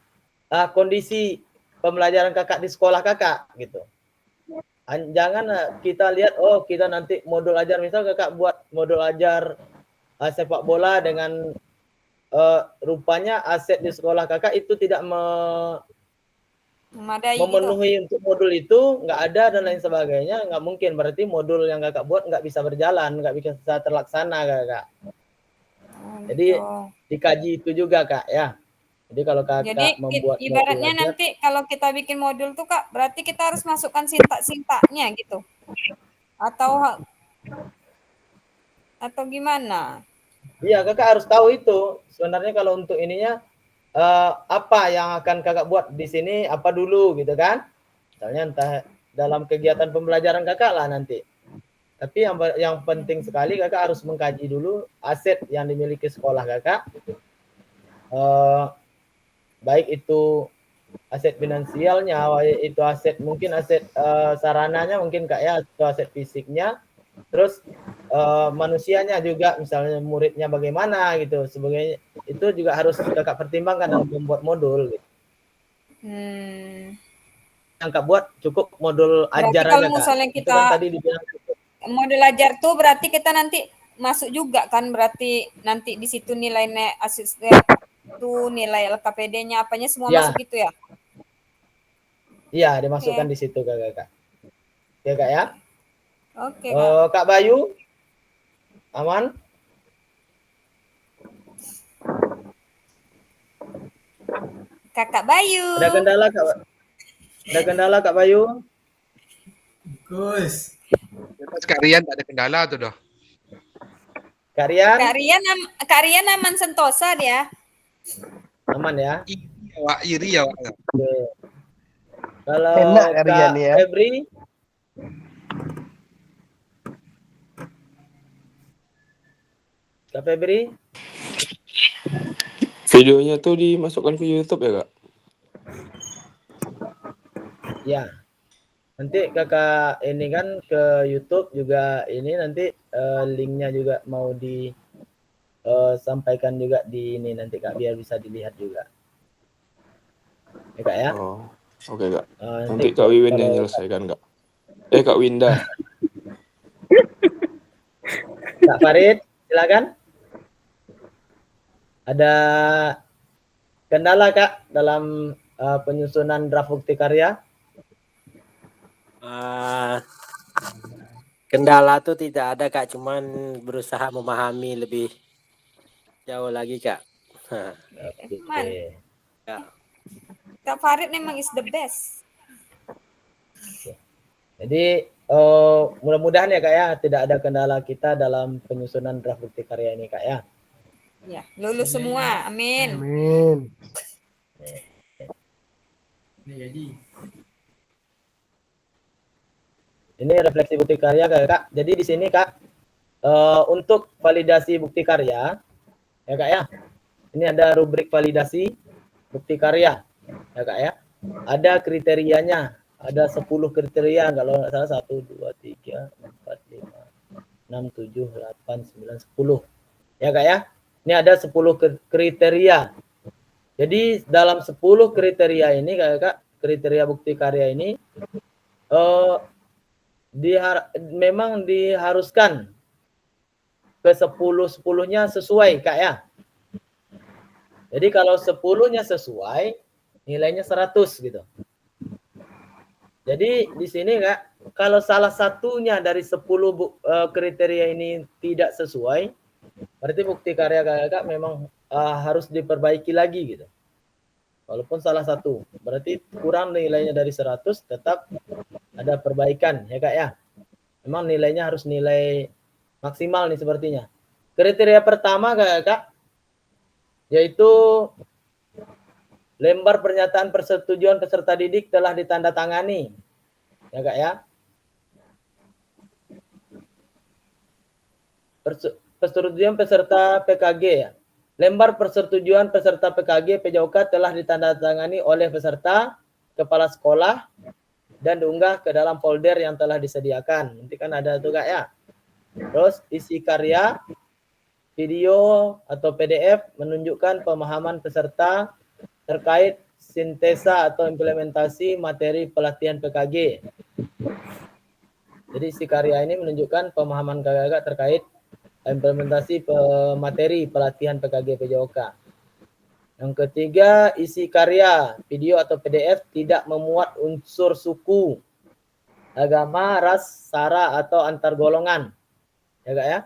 [SPEAKER 2] kondisi pembelajaran kakak di sekolah kakak gitu. Jangan kita lihat kita nanti modul ajar, misal kakak buat modul ajar sepak bola dengan rupanya aset di sekolah kakak itu tidak memenuhi
[SPEAKER 1] gitu.
[SPEAKER 2] untuk modul itu, nggak ada dan lain sebagainya, nggak mungkin, berarti modul yang kakak buat nggak bisa berjalan, nggak bisa terlaksana kakak. Jadi dikaji itu juga kak ya. Jadi kalau kakak membuat
[SPEAKER 1] ibaratnya
[SPEAKER 2] modul
[SPEAKER 1] nanti kalau kita bikin modul tuh Kak, berarti kita harus masukkan sintak-sintaknya gitu. Atau gimana?
[SPEAKER 2] Iya, kakak harus tahu itu. Sebenarnya kalau untuk ininya apa yang akan kakak buat di sini, apa dulu gitu kan? Misalnya entah dalam kegiatan pembelajaran kakak lah nanti. Tapi yang penting sekali kakak harus mengkaji dulu aset yang dimiliki sekolah kakak. Baik itu aset finansialnya, itu aset mungkin aset sarananya mungkin kak ya, atau aset fisiknya, terus manusianya juga, misalnya muridnya bagaimana gitu, sebagainya itu juga harus kakak pertimbangkan dalam membuat modul gitu. Yang kak buat cukup modul ajar
[SPEAKER 1] kalau
[SPEAKER 2] aja kak.
[SPEAKER 1] Misalnya kita
[SPEAKER 2] kan tadi dibilang
[SPEAKER 1] modul ajar tuh berarti kita nanti masuk juga kan, berarti nanti di situ nilainya asisten itu nilai LKPD-nya apanya semua masuk gitu ya?
[SPEAKER 2] Iya, dimasukkan di situ kakak. Oke kak ya.
[SPEAKER 1] Oke kak.
[SPEAKER 2] Kak Bayu, aman?
[SPEAKER 1] Kakak Bayu.
[SPEAKER 2] Ada kendala kak? Ada kendala kak Bayu?
[SPEAKER 9] Gus. Kak Rian tak ada kendala tuh dah.
[SPEAKER 2] Kak Rian?
[SPEAKER 1] Kak Rian aman sentosa dia.
[SPEAKER 2] Aman ya?
[SPEAKER 9] Wak iri ya Wak.
[SPEAKER 2] Oke. Kalau
[SPEAKER 8] Enak
[SPEAKER 2] Kak
[SPEAKER 8] Rian ya.
[SPEAKER 2] Febri? Kak Febri?
[SPEAKER 4] Videonya tuh dimasukkan ke YouTube ya kak?
[SPEAKER 2] Ya. Nanti kakak ini kan ke YouTube juga, ini nanti linknya juga mau disampaikan juga di ini nanti kak, biar bisa dilihat juga. Ya kak ya?
[SPEAKER 4] Oh, oke kak.
[SPEAKER 2] Nanti
[SPEAKER 4] Nanti Kak Wiwin yang menyelesaikan kak. Kak Winda.
[SPEAKER 2] Kak Farid, silakan. Ada kendala kak dalam penyusunan draft bukti karya?
[SPEAKER 10] Kendala tuh tidak ada kak, cuman berusaha memahami lebih jauh lagi kak.
[SPEAKER 2] Oke.
[SPEAKER 1] Ya. Kak Farid memang is the best.
[SPEAKER 2] Jadi mudah-mudahan ya kak ya, tidak ada kendala kita dalam penyusunan draft bukti karya ini kak ya.
[SPEAKER 1] Ya, lulus semua. Amin.
[SPEAKER 8] Amin.
[SPEAKER 2] Ini refleksi bukti karya kak. Jadi di sini kak, untuk validasi bukti karya ya kak ya, Ini ada rubrik validasi bukti karya, ya Kak ya. Ada kriterianya, ada 10 kriteria kalau nggak salah 1, 2, 3, 4, 5, 6, 7, 8, 9, 10. Ya Kak ya. Ini ada 10 kriteria. Jadi dalam 10 kriteria ini Kak, kriteria bukti karya ini memang diharuskan ke 10-10-nya sesuai Kak ya. Jadi kalau 10-nya sesuai, nilainya 100 gitu. Jadi di sini Kak, kalau salah satunya dari 10 kriteria ini tidak sesuai, berarti bukti karya Kak memang harus diperbaiki lagi gitu. Walaupun salah satu, berarti kurang nilainya dari 100, tetap ada perbaikan ya Kak ya. Memang nilainya harus nilai maksimal nih sepertinya. Kriteria pertama Kak, yaitu lembar pernyataan persetujuan peserta didik telah ditandatangani. Ya Kak ya. Persetujuan peserta PKG ya. Lembar persetujuan peserta PKG PJOK telah ditandatangani oleh peserta, kepala sekolah, dan diunggah ke dalam folder yang telah disediakan. Nanti kan ada tuh Kak ya. Terus isi karya, video atau PDF menunjukkan pemahaman peserta terkait sintesa atau implementasi materi pelatihan PKG. Jadi isi karya ini menunjukkan pemahaman kakak terkait implementasi materi pelatihan PKG PJOK. Yang ketiga, isi karya, video atau PDF tidak memuat unsur suku, agama, ras, sara, atau antar golongan. Ya Kak ya.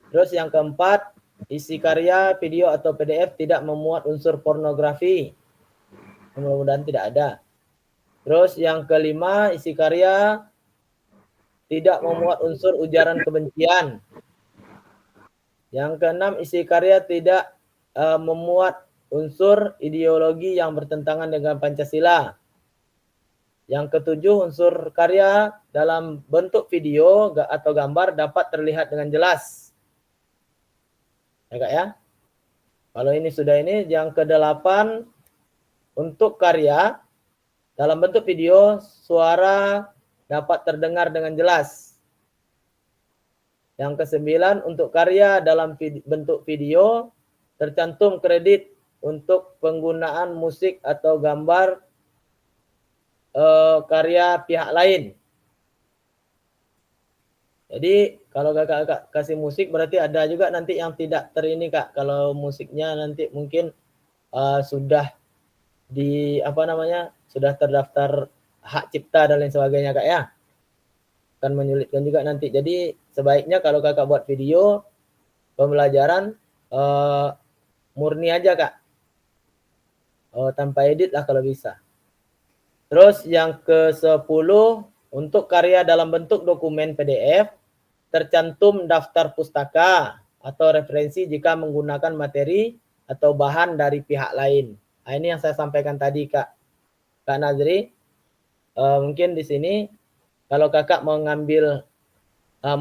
[SPEAKER 2] Terus yang keempat, isi karya, video atau PDF tidak memuat unsur pornografi. Mudah-mudahan tidak ada. Terus yang kelima, isi karya tidak memuat unsur ujaran kebencian. Yang keenam, isi karya tidak memuat unsur ideologi yang bertentangan dengan Pancasila. Yang ketujuh, unsur karya dalam bentuk video atau gambar dapat terlihat dengan jelas. Ya Kak ya. Kalau ini sudah ini, yang kedelapan, untuk karya dalam bentuk video, suara dapat terdengar dengan jelas. Yang kesembilan, untuk karya dalam bentuk video, tercantum kredit untuk penggunaan musik atau gambar karya pihak lain. Jadi kalau kakak kasih musik berarti ada juga nanti yang tidak terini Kak. Kalau musiknya nanti mungkin sudah sudah terdaftar hak cipta dan lain sebagainya Kak ya. Akan menyulitkan juga nanti. Jadi sebaiknya kalau kakak buat video pembelajaran murni aja Kak. Tanpa edit lah kalau bisa. Terus yang ke-10, untuk karya dalam bentuk dokumen PDF tercantum daftar pustaka atau referensi jika menggunakan materi atau bahan dari pihak lain. Nah, ini yang saya sampaikan tadi Kak Nazri. Mungkin di sini kalau kakak mau ngambil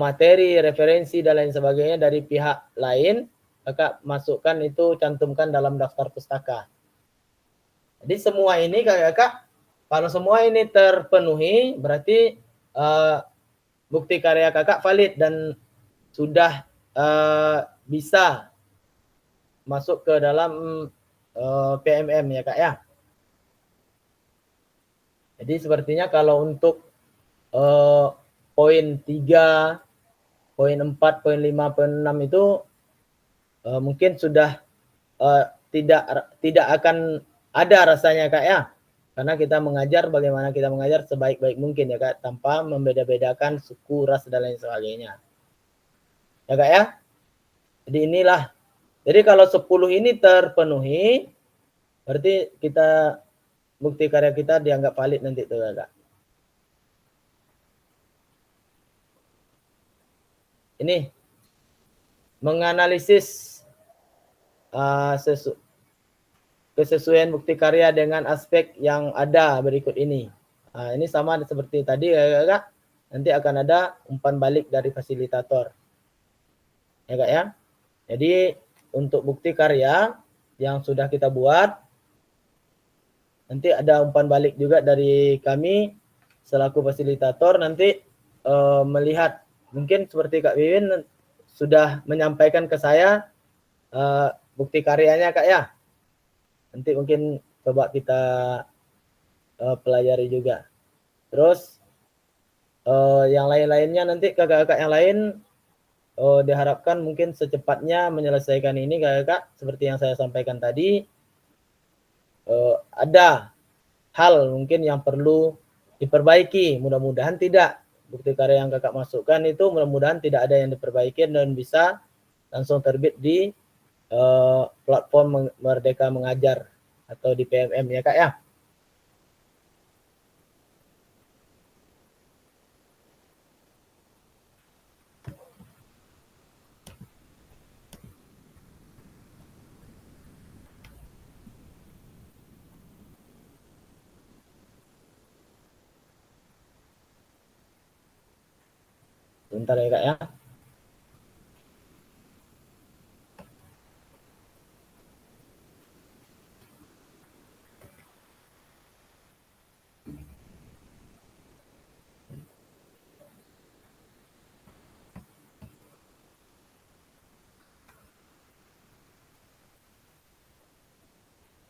[SPEAKER 2] materi, referensi dan lain sebagainya dari pihak lain, kakak masukkan itu, cantumkan dalam daftar pustaka. Jadi semua ini kakak, kalau semua ini terpenuhi, berarti bukti karya kakak valid dan sudah bisa masuk ke dalam PMM ya Kak ya. Jadi sepertinya kalau untuk poin 3, poin 4, poin 5, poin 6 itu mungkin sudah tidak akan ada rasanya Kak ya. Karena kita mengajar bagaimana kita mengajar sebaik-baik mungkin ya Kak, tanpa membeda-bedakan suku, ras dan lain sebagainya. Ya Kak ya. Jadi inilah. Jadi kalau 10 ini terpenuhi, berarti kita bukti karya kita dianggap valid nanti tuh Kak. Ini menganalisis kesesuaian bukti karya dengan aspek yang ada berikut ini. Ini sama seperti tadi Kak. Nanti akan ada umpan balik dari fasilitator. Ya Kak ya. Jadi untuk bukti karya yang sudah kita buat. Nanti ada umpan balik juga dari kami selaku fasilitator nanti melihat, mungkin seperti Kak Wiwin sudah menyampaikan ke saya bukti karyanya Kak ya. Nanti mungkin coba kita pelajari juga. Terus yang lain-lainnya nanti kakak-kakak yang lain diharapkan mungkin secepatnya menyelesaikan ini kakak, seperti yang saya sampaikan tadi. Ada hal mungkin yang perlu diperbaiki, mudah-mudahan tidak. Bukti karya yang kakak masukkan itu mudah-mudahan tidak ada yang diperbaiki dan bisa langsung terbit di platform Merdeka Mengajar atau di PMM ya kak ya. Bentar ya kak ya.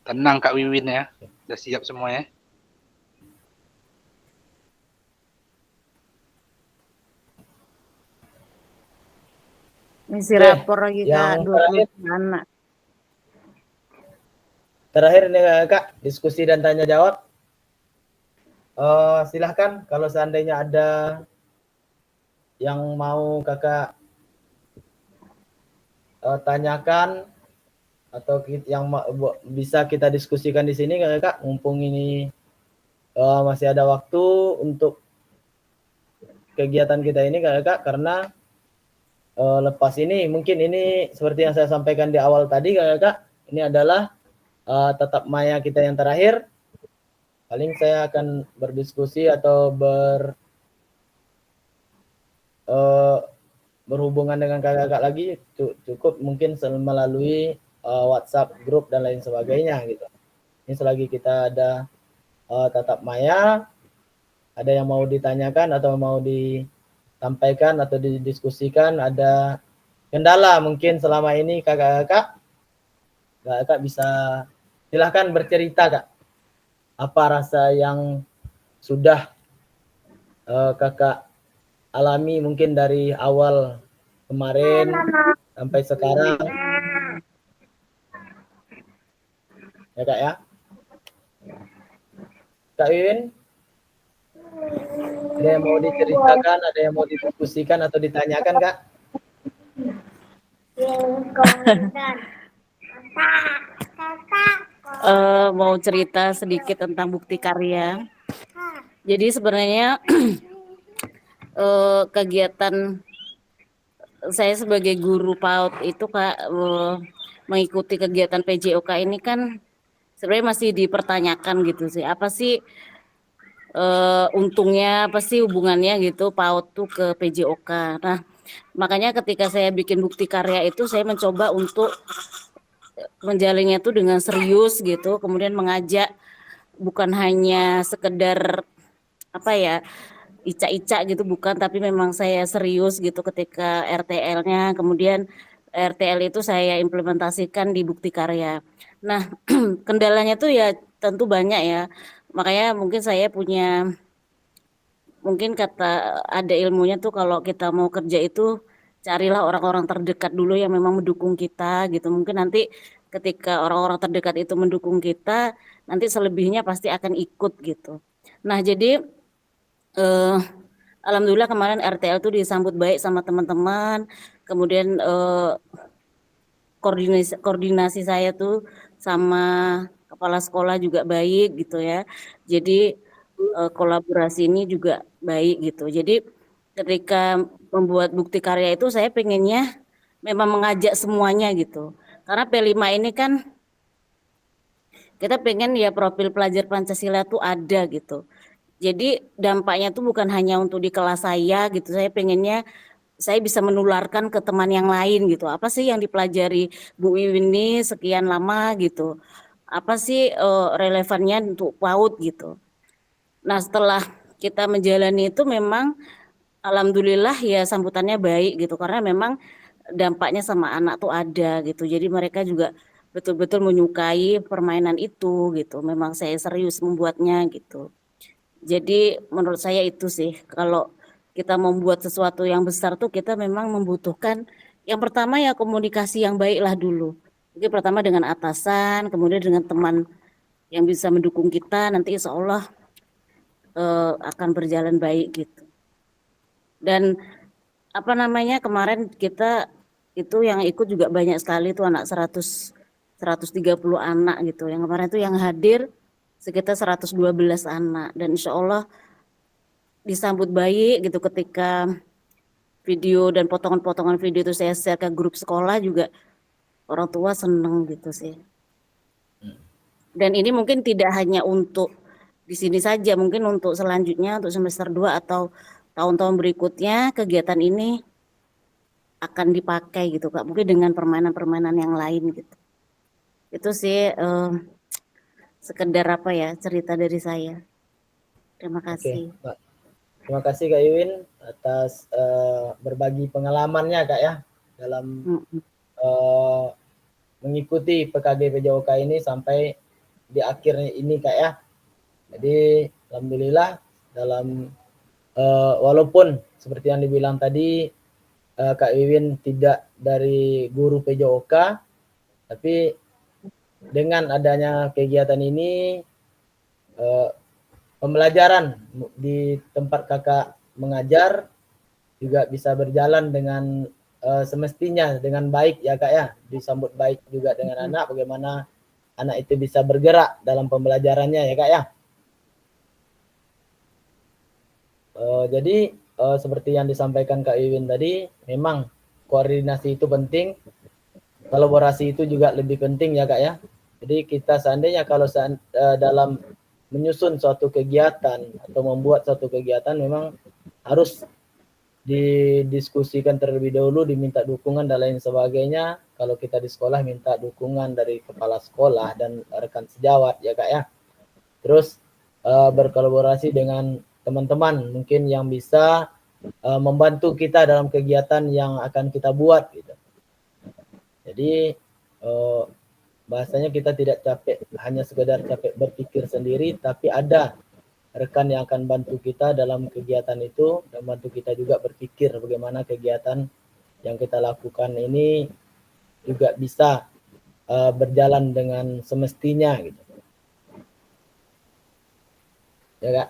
[SPEAKER 9] Tenang Kak Wiwin ya. Udah siap semua ya.
[SPEAKER 3] Ngisi rapor lagi
[SPEAKER 2] yang
[SPEAKER 3] Kak, 20 anak.
[SPEAKER 2] Terakhir nih kak, diskusi dan tanya jawab. Silahkan kalau seandainya ada yang mau kakak tanyakan atau yang bisa kita diskusikan di sini kakak, mumpung ini masih ada waktu untuk kegiatan kita ini kakak, karena lepas ini mungkin ini seperti yang saya sampaikan di awal tadi kakak, ini adalah tatap maya kita yang terakhir. Paling saya akan berdiskusi atau berhubungan dengan kakak-kakak lagi cukup mungkin melalui WhatsApp grup dan lain sebagainya gitu. Ini selagi kita ada tatap maya, ada yang mau ditanyakan atau mau disampaikan atau didiskusikan, ada kendala mungkin selama ini kakak-kakak bisa silahkan bercerita kak. Apa rasa yang sudah kakak alami mungkin dari awal kemarin sampai sekarang ya kak ya. Kak Wiwin, ada yang mau diceritakan, ada yang mau didiskusikan atau ditanyakan kak?
[SPEAKER 3] Mau cerita sedikit tentang bukti karya. Jadi sebenarnya kegiatan saya sebagai guru PAUD itu kak, mengikuti kegiatan PJOK ini kan sebenarnya masih dipertanyakan gitu sih. Apa sih untungnya, apa sih hubungannya gitu PAUD tuh ke PJOK. Nah, makanya ketika saya bikin bukti karya itu saya mencoba untuk menjalinnya tuh dengan serius gitu, kemudian mengajak bukan hanya sekedar apa ya, ica-ica gitu, bukan, tapi memang saya serius gitu ketika RTL-nya, kemudian RTL itu saya implementasikan di bukti karya. Nah, kendalanya tuh ya tentu banyak ya, makanya mungkin saya punya, mungkin kata ada ilmunya tuh kalau kita mau kerja itu carilah orang-orang terdekat dulu yang memang mendukung kita gitu. Mungkin nanti ketika orang-orang terdekat itu mendukung kita, nanti selebihnya pasti akan ikut gitu. Nah, jadi alhamdulillah kemarin RTL tuh disambut baik sama teman-teman. Kemudian koordinasi saya tuh sama kepala sekolah juga baik gitu ya. Jadi kolaborasi ini juga baik gitu. Jadi ketika membuat bukti karya itu saya pengennya memang mengajak semuanya gitu. Karena P5 ini kan kita pengen ya profil pelajar Pancasila tuh ada gitu. Jadi dampaknya tuh bukan hanya untuk di kelas saya gitu. Saya pengennya saya bisa menularkan ke teman yang lain gitu. Apa sih yang dipelajari Bu Wiwin ini sekian lama gitu? Apa sih relevannya untuk PAUD gitu? Nah, setelah kita menjalani itu memang alhamdulillah ya sambutannya baik gitu, karena memang dampaknya sama anak tuh ada gitu. Jadi mereka juga betul-betul menyukai permainan itu gitu. Memang saya serius membuatnya gitu. Jadi menurut saya itu sih, kalau kita membuat sesuatu yang besar tuh kita memang membutuhkan yang pertama ya komunikasi yang baik lah dulu. Jadi pertama dengan atasan, kemudian dengan teman yang bisa mendukung kita, nanti insya Allah akan berjalan baik gitu. Dan apa namanya, kemarin kita itu yang ikut juga banyak sekali tuh anak 130 anak gitu. Yang kemarin itu yang hadir sekitar 112 anak, dan insya Allah disambut baik gitu. Ketika video dan potongan-potongan video itu saya share ke grup sekolah juga, orang tua seneng gitu sih. Dan ini mungkin tidak hanya untuk di sini saja, mungkin untuk selanjutnya, untuk semester 2 atau tahun-tahun berikutnya kegiatan ini akan dipakai gitu Kak, mungkin dengan permainan-permainan yang lain gitu. Itu sih sekedar apa ya, cerita dari saya. Terima kasih.
[SPEAKER 2] Oke, Mbak. Terima kasih Kak Iwin atas berbagi pengalamannya Kak ya dalam mengikuti PKG PJOK ini sampai di akhirnya ini Kak ya. Jadi alhamdulillah dalam walaupun seperti yang dibilang tadi Kak Iwin tidak dari guru PJOK, tapi dengan adanya kegiatan ini pembelajaran di tempat kakak mengajar juga bisa berjalan dengan semestinya dengan baik ya Kak ya, disambut baik juga dengan anak, bagaimana anak itu bisa bergerak dalam pembelajarannya ya Kak ya. Jadi seperti yang disampaikan Kak Iwin tadi, memang koordinasi itu penting, kolaborasi itu juga lebih penting ya Kak ya. Jadi kita seandainya kalau dalam menyusun suatu kegiatan atau membuat suatu kegiatan memang harus didiskusikan terlebih dahulu, diminta dukungan dan lain sebagainya. Kalau kita di sekolah minta dukungan dari kepala sekolah dan rekan sejawat ya Kak ya. Terus berkolaborasi dengan teman-teman mungkin yang bisa membantu kita dalam kegiatan yang akan kita buat gitu. Jadi bahasanya kita tidak capek, hanya sekedar capek berpikir sendiri, tapi ada rekan yang akan bantu kita dalam kegiatan itu dan bantu kita juga berpikir bagaimana kegiatan yang kita lakukan ini juga bisa berjalan dengan semestinya gitu. Ya Kak.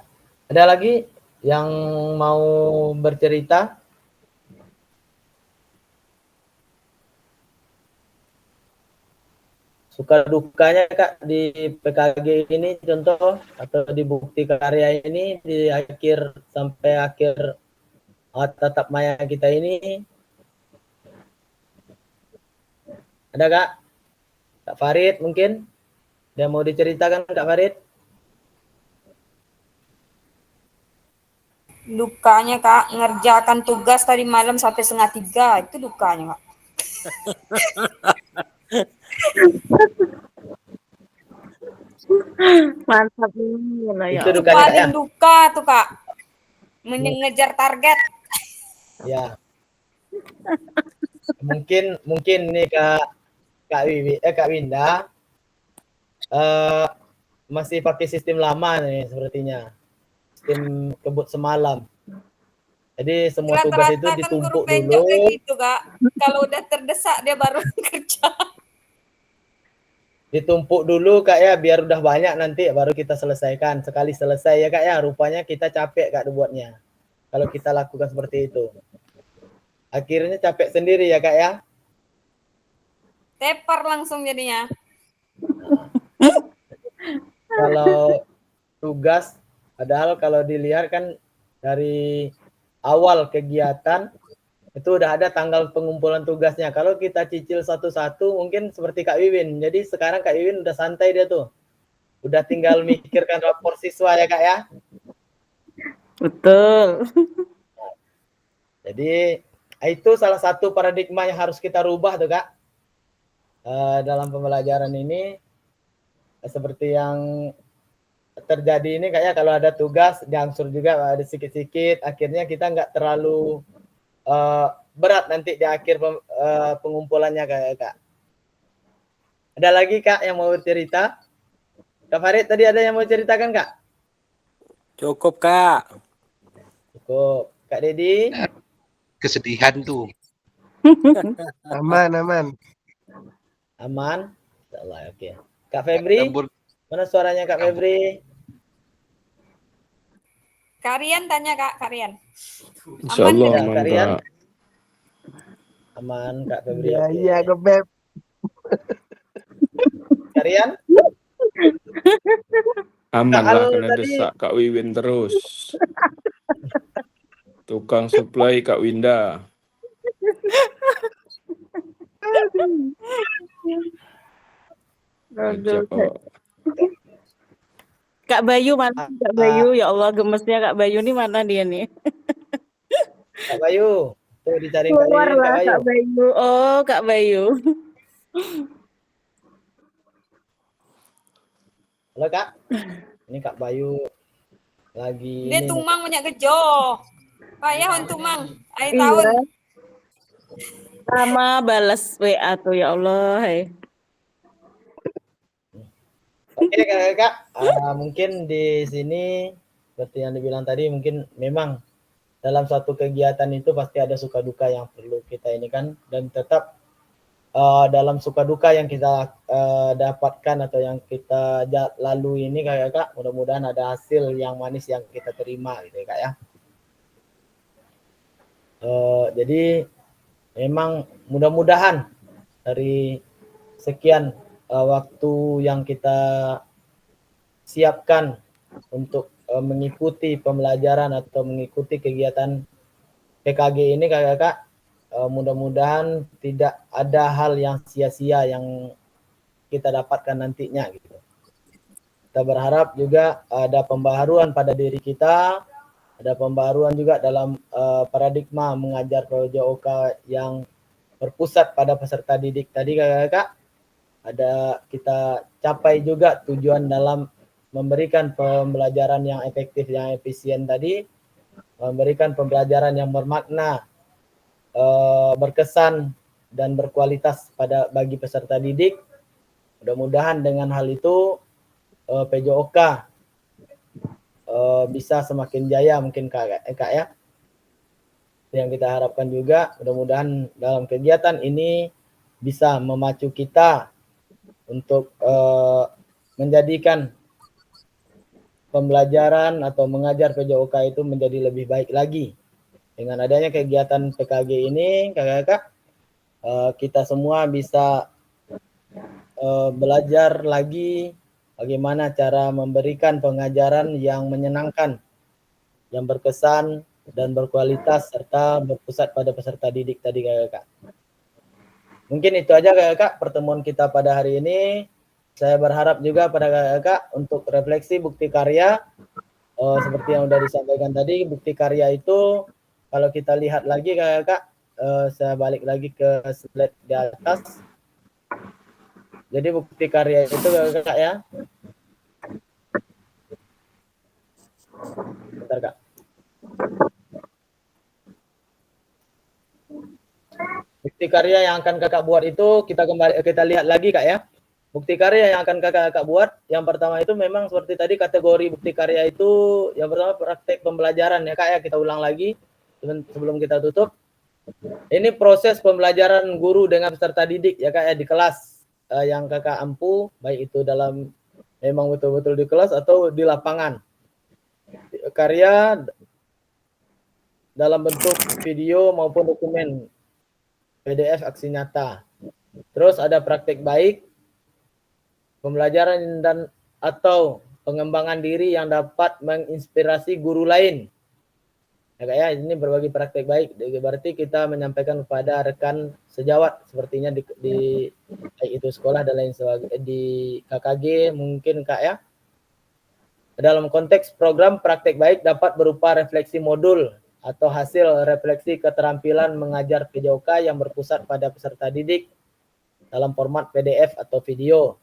[SPEAKER 2] Ada lagi yang mau bercerita? Suka dukanya Kak di PKG ini contoh atau di bukti karya ini di akhir sampai akhir tatap maya kita ini. Ada Kak? Kak Farid mungkin? Dia mau diceritakan Kak Farid?
[SPEAKER 1] Dukanya Kak, ngerjakan tugas tadi malam sampai 2:30, itu dukanya Kak.
[SPEAKER 3] Mantap nih ya.
[SPEAKER 2] Itu dukanya Kak ya?
[SPEAKER 1] Paling duka tuh Kak, mengejar target.
[SPEAKER 2] Ya. Mungkin nih Kak Winda masih pakai sistem lama nih sepertinya. Sistem kebut semalam. Jadi semua tugas itu ditumpuk dulu.
[SPEAKER 1] Gitu, Kak. Kalau udah terdesak dia baru kerja.
[SPEAKER 2] Ditumpuk dulu Kak ya, biar udah banyak nanti baru kita selesaikan. Sekali selesai ya Kak ya, rupanya kita capek Kak buatnya. Kalau kita lakukan seperti itu. Akhirnya capek sendiri ya Kak ya.
[SPEAKER 1] Tepar langsung jadinya.
[SPEAKER 2] Kalau tugas, padahal kalau dilihat kan dari awal kegiatan itu udah ada tanggal pengumpulan tugasnya. Kalau kita cicil satu-satu mungkin seperti Kak Wiwin. Jadi sekarang Kak Wiwin udah santai dia tuh. Udah tinggal mikirkan rapor siswa ya Kak ya.
[SPEAKER 3] Betul.
[SPEAKER 2] Jadi Itu salah satu paradigma yang harus kita rubah tuh Kak. Dalam pembelajaran ini seperti yang terjadi ini kayaknya kalau ada tugas diangsur juga ada sedikit-sedikit, akhirnya kita nggak terlalu berat nanti di akhir pengumpulannya Kak. Ada lagi Kak yang mau cerita? Kak Farid tadi ada yang mau ceritakan Kak?
[SPEAKER 10] Cukup Kak.
[SPEAKER 2] Cukup. Kak Dedi?
[SPEAKER 9] Kesedihan tuh.
[SPEAKER 8] Aman, aman.
[SPEAKER 2] Aman? Insyaallah, oke. Kak Febri? Mana suaranya Kak Febri?
[SPEAKER 1] Karian tanya Kak, Karian.
[SPEAKER 4] Insyaallah
[SPEAKER 2] Ya,
[SPEAKER 4] aman,
[SPEAKER 2] Karian?
[SPEAKER 4] Kak.
[SPEAKER 2] Aman Kak Febri.
[SPEAKER 8] Iya,
[SPEAKER 2] oke.
[SPEAKER 8] iya, Beb.
[SPEAKER 2] Karian?
[SPEAKER 4] Aman
[SPEAKER 2] Kak
[SPEAKER 4] lah,
[SPEAKER 2] Al
[SPEAKER 4] kena
[SPEAKER 2] tadi
[SPEAKER 4] desak Kak Wiwin terus. Tukang supply Kak Winda.
[SPEAKER 3] Aduh,
[SPEAKER 4] Ajak kok.
[SPEAKER 3] Kak Bayu mana? Kak Bayu, ya Allah gemesnya Kak Bayu nih mana dia nih?
[SPEAKER 2] Kak Bayu. Tuh dicari Kak
[SPEAKER 3] Keluar
[SPEAKER 2] Wiwin, Kak
[SPEAKER 3] lah
[SPEAKER 2] Bayu.
[SPEAKER 3] Kak Bayu. Oh, Kak Bayu.
[SPEAKER 2] Halo Kak. Ini Kak Bayu lagi
[SPEAKER 1] Dia
[SPEAKER 2] ini nih.
[SPEAKER 1] tumang banyak gejo. Payah on tumang. Air
[SPEAKER 3] Iya.
[SPEAKER 1] tahun.
[SPEAKER 3] Sama balas WA tuh ya Allah. Hai.
[SPEAKER 2] Oke Kak, mungkin di sini seperti yang dibilang tadi mungkin memang dalam suatu kegiatan itu pasti ada suka duka yang perlu kita ini kan, dan tetap dalam suka duka yang kita dapatkan atau yang kita lalui ini Kak, mudah-mudahan ada hasil yang manis yang kita terima gitu ya Kak ya. Jadi memang mudah-mudahan dari sekian waktu yang kita siapkan untuk mengikuti pembelajaran atau mengikuti kegiatan PKG ini Kakak, mudah-mudahan tidak ada hal yang sia-sia yang kita dapatkan nantinya gitu. Kita berharap juga ada pembaharuan pada diri kita, ada pembaharuan juga dalam paradigma mengajar PJOK yang berpusat pada peserta didik tadi Kakak. Ada kita capai juga tujuan dalam memberikan pembelajaran yang efektif, yang efisien tadi, memberikan pembelajaran yang bermakna, berkesan dan berkualitas bagi peserta didik. Mudah-mudahan dengan hal itu PJOK bisa semakin jaya mungkin Kak ya. Yang kita harapkan juga mudah-mudahan dalam kegiatan ini bisa memacu kita untuk menjadikan pembelajaran atau mengajar PJOK itu menjadi lebih baik lagi. Dengan adanya kegiatan PKG ini, Kakak, kita semua bisa belajar lagi bagaimana cara memberikan pengajaran yang menyenangkan, yang berkesan dan berkualitas serta berpusat pada peserta didik tadi Kakak. Mungkin itu aja Kakak pertemuan kita pada hari ini. Saya berharap juga pada Kakak untuk refleksi bukti karya seperti yang sudah disampaikan tadi, bukti karya itu kalau kita lihat lagi Kakak, saya balik lagi ke slide di atas. Jadi bukti karya itu Kakak ya. Bentar Kak. Bukti karya yang akan Kakak buat itu kita lihat lagi Kak ya. Bukti karya yang akan Kakak buat, yang pertama itu memang seperti tadi kategori bukti karya itu yang pertama praktek pembelajaran ya Kak ya, kita ulang lagi sebelum kita tutup. Ini proses pembelajaran guru dengan peserta didik ya Kak ya di kelas yang Kakak ampu, baik itu dalam memang betul-betul di kelas atau di lapangan. Karya dalam bentuk video maupun dokumen PDF aksi nyata. Terus ada praktek baik, pembelajaran dan atau pengembangan diri yang dapat menginspirasi guru lain. Ya Kak ya, ini berbagi praktek baik. Berarti kita menyampaikan kepada rekan sejawat sepertinya di baik itu sekolah dan lain sebagainya, di KKG mungkin Kak ya. Dalam konteks program praktek baik dapat berupa refleksi modul atau hasil refleksi keterampilan mengajar PJOK yang berpusat pada peserta didik dalam format PDF atau video.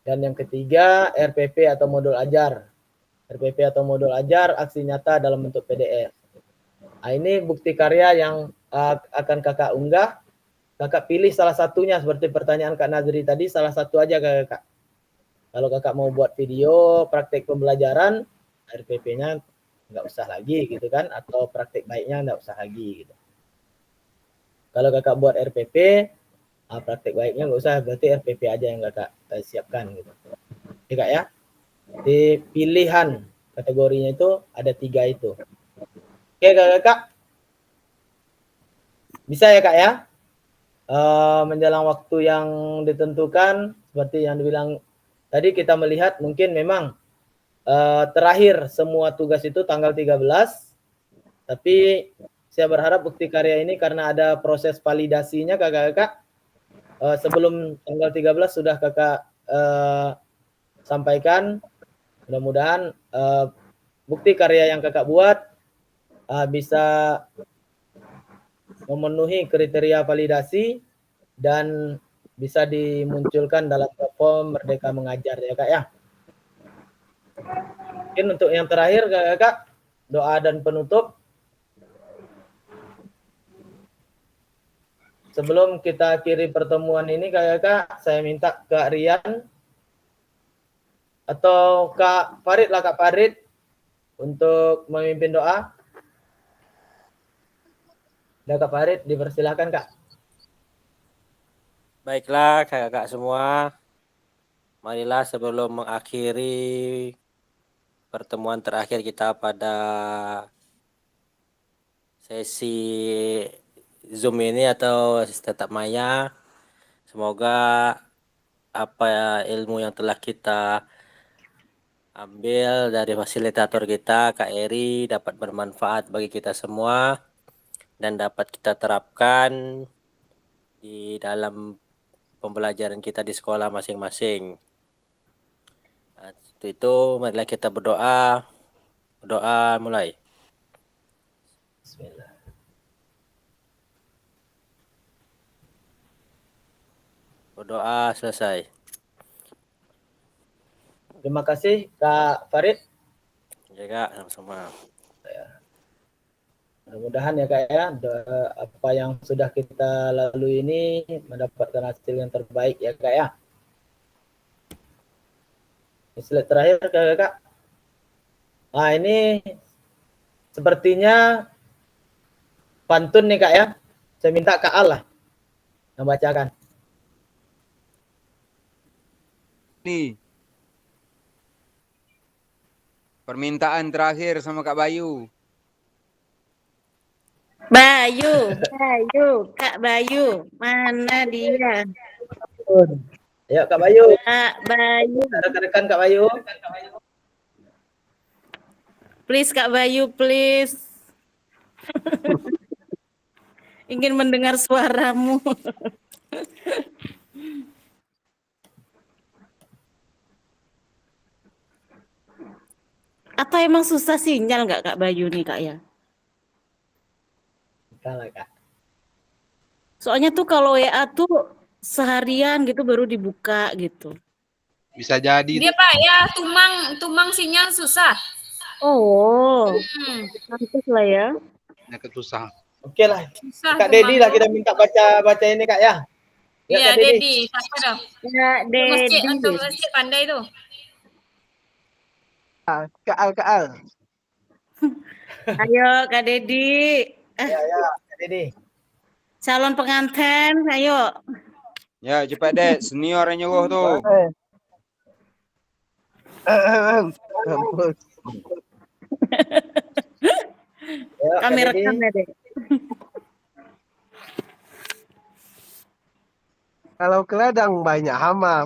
[SPEAKER 2] Dan yang ketiga, RPP atau modul ajar. RPP atau modul ajar aksi nyata dalam bentuk PDF. Nah, ini bukti karya yang akan kakak unggah. Kakak pilih salah satunya, seperti pertanyaan Kak Nazri tadi, salah satu aja kakak. Kalau kakak mau buat video praktek pembelajaran, RPP-nya nggak usah lagi gitu kan, atau praktek baiknya nggak usah lagi gitu. Kalau kakak buat RPP, praktek baiknya nggak usah, berarti RPP aja yang kakak siapkan gitu. Oke kak ya. Di pilihan kategorinya itu ada 3 itu. Oke kakak. Bisa ya kak ya. Menjelang waktu yang ditentukan, seperti yang dibilang tadi, kita melihat mungkin memang terakhir semua tugas itu tanggal 13, tapi saya berharap bukti karya ini karena ada proses validasinya kakak-kakak, sebelum tanggal 13 sudah kakak sampaikan. Mudah-mudahan bukti karya yang kakak buat bisa memenuhi kriteria validasi dan bisa dimunculkan dalam platform Merdeka Mengajar ya kak ya. Mungkin untuk yang terakhir kakak, doa dan penutup. Sebelum kita akhiri pertemuan ini kakak, saya minta Kak Rian atau Kak Farid lah, Kak Farid, untuk memimpin doa. Kak Farid, dipersilakan Kak.
[SPEAKER 10] Baiklah kakak-kakak semua, marilah sebelum mengakhiri pertemuan terakhir kita pada sesi Zoom ini atau tetap maya, semoga apa ilmu yang telah kita ambil dari fasilitator kita Kak Eri dapat bermanfaat bagi kita semua dan dapat kita terapkan di dalam pembelajaran kita di sekolah masing-masing. Itu marilah kita berdoa. Berdoa mulai.
[SPEAKER 2] Bismillah.
[SPEAKER 10] Berdoa selesai.
[SPEAKER 2] Terima kasih Kak Farid.
[SPEAKER 10] Ya Kak, sama-sama.
[SPEAKER 2] Mudah-mudahan ya Kak ya, apa yang sudah kita lalui ini mendapatkan hasil yang terbaik ya Kak ya. Slide terakhir Kak. Nah ini sepertinya pantun nih Kak ya. Saya minta Kak Al lah yang bacakan.
[SPEAKER 6] Nih. Permintaan terakhir sama Kak Bayu.
[SPEAKER 3] Kak Bayu, mana dia?
[SPEAKER 2] Ya Kak Bayu.
[SPEAKER 3] Kak Bayu.
[SPEAKER 2] Rekan-rekan Kak Bayu.
[SPEAKER 3] Please Kak Bayu, please. Ingin mendengar suaramu. Atau emang susah sinyal nggak Kak Bayu nih Kak ya?
[SPEAKER 2] Kalah Kak.
[SPEAKER 3] Soalnya tuh kalau WA tuh seharian gitu baru dibuka gitu.
[SPEAKER 9] Bisa jadi.
[SPEAKER 1] Dia Pak ya, tumang sinyal susah.
[SPEAKER 3] Oh, pantas lah ya.
[SPEAKER 9] Susah.
[SPEAKER 2] Oke lah.
[SPEAKER 1] Susah,
[SPEAKER 2] Kak Dedi lah kita minta baca ini Kak ya.
[SPEAKER 1] Iya Dedi, siapa dong?
[SPEAKER 3] Ya Dedi.
[SPEAKER 1] Masjid pandai tuh.
[SPEAKER 8] Kak Al.
[SPEAKER 3] Ayo Kak Dedi.
[SPEAKER 2] Ya Kak Dedi.
[SPEAKER 3] Calon pengantin, ayo.
[SPEAKER 6] Ya cepat deh, senior yang nyuruh tuh.
[SPEAKER 3] Kami rekam ya deh.
[SPEAKER 8] Kalau ke ladang banyak hama,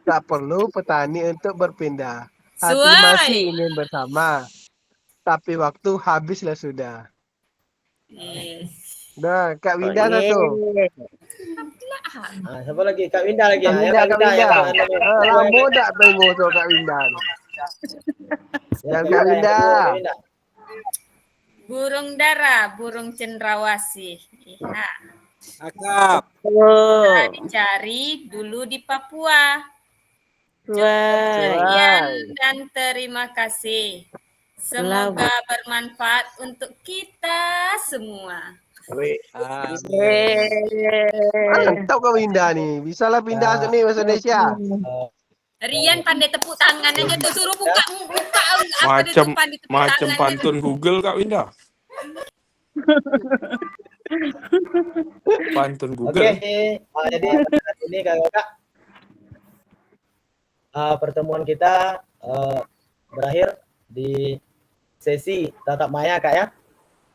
[SPEAKER 8] tak perlu petani untuk berpindah. Hati masih ingin bersama, tapi waktu habislah sudah. Nah, Kak Winda tuh.
[SPEAKER 2] Siapa lagi? Kak Winda lagi.
[SPEAKER 8] Kak Winda. Lambo tak tunggu tuh Kak Winda. Dan Kak Winda.
[SPEAKER 1] Burung dara, burung cendrawasih. Iya.
[SPEAKER 10] Cakep.
[SPEAKER 3] Oh,
[SPEAKER 1] Dicari dulu di Papua.
[SPEAKER 3] wah,
[SPEAKER 1] Sekian dan terima kasih. Semoga bermanfaat untuk kita semua.
[SPEAKER 8] Mantap Kak Winda nih. Bisa lah pindah ke nih bahasa Indonesia.
[SPEAKER 1] Rian pandai tepuk tangan aja tuh, suruh buka apa dia tuh pandai tepuk
[SPEAKER 4] Macam
[SPEAKER 1] tangan.
[SPEAKER 4] pantun Google Kak Winda. Pantun Google.
[SPEAKER 2] Oke, jadi pada saat ini kakak, pertemuan kita berakhir di sesi tatap maya kak ya.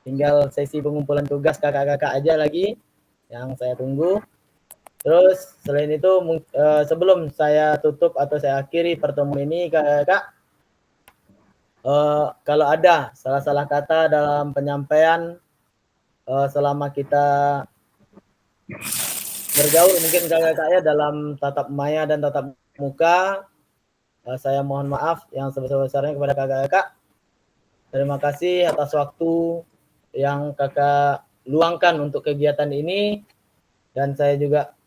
[SPEAKER 2] Tinggal sesi pengumpulan tugas kakak-kakak aja lagi yang saya tunggu. Terus selain itu sebelum saya tutup atau saya akhiri pertemuan ini kakak-kakak, kalau ada salah-salah kata dalam penyampaian selama kita bergaul mungkin kakak-kakak ya dalam tatap maya dan tatap muka, saya mohon maaf yang sebesar-besarnya kepada kakak-kakak. Terima kasih atas waktu yang kakak luangkan untuk kegiatan ini, dan saya juga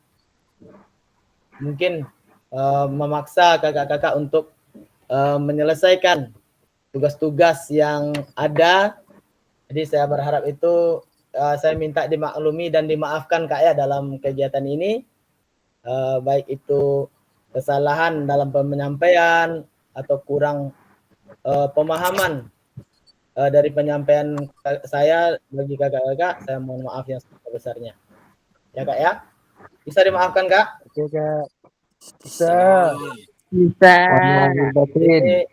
[SPEAKER 2] mungkin memaksa kakak-kakak untuk menyelesaikan tugas-tugas yang ada. Jadi saya berharap itu saya minta dimaklumi dan dimaafkan kak ya dalam kegiatan ini, baik itu kesalahan dalam penyampaian atau kurang pemahaman dari penyampaian saya bagi kakak-kakak, saya mohon maaf yang sebesar-besarnya. Ya kak ya, bisa dimaafkan kak?
[SPEAKER 8] Oke Kak. Bisa.
[SPEAKER 3] bisa.
[SPEAKER 2] Oke,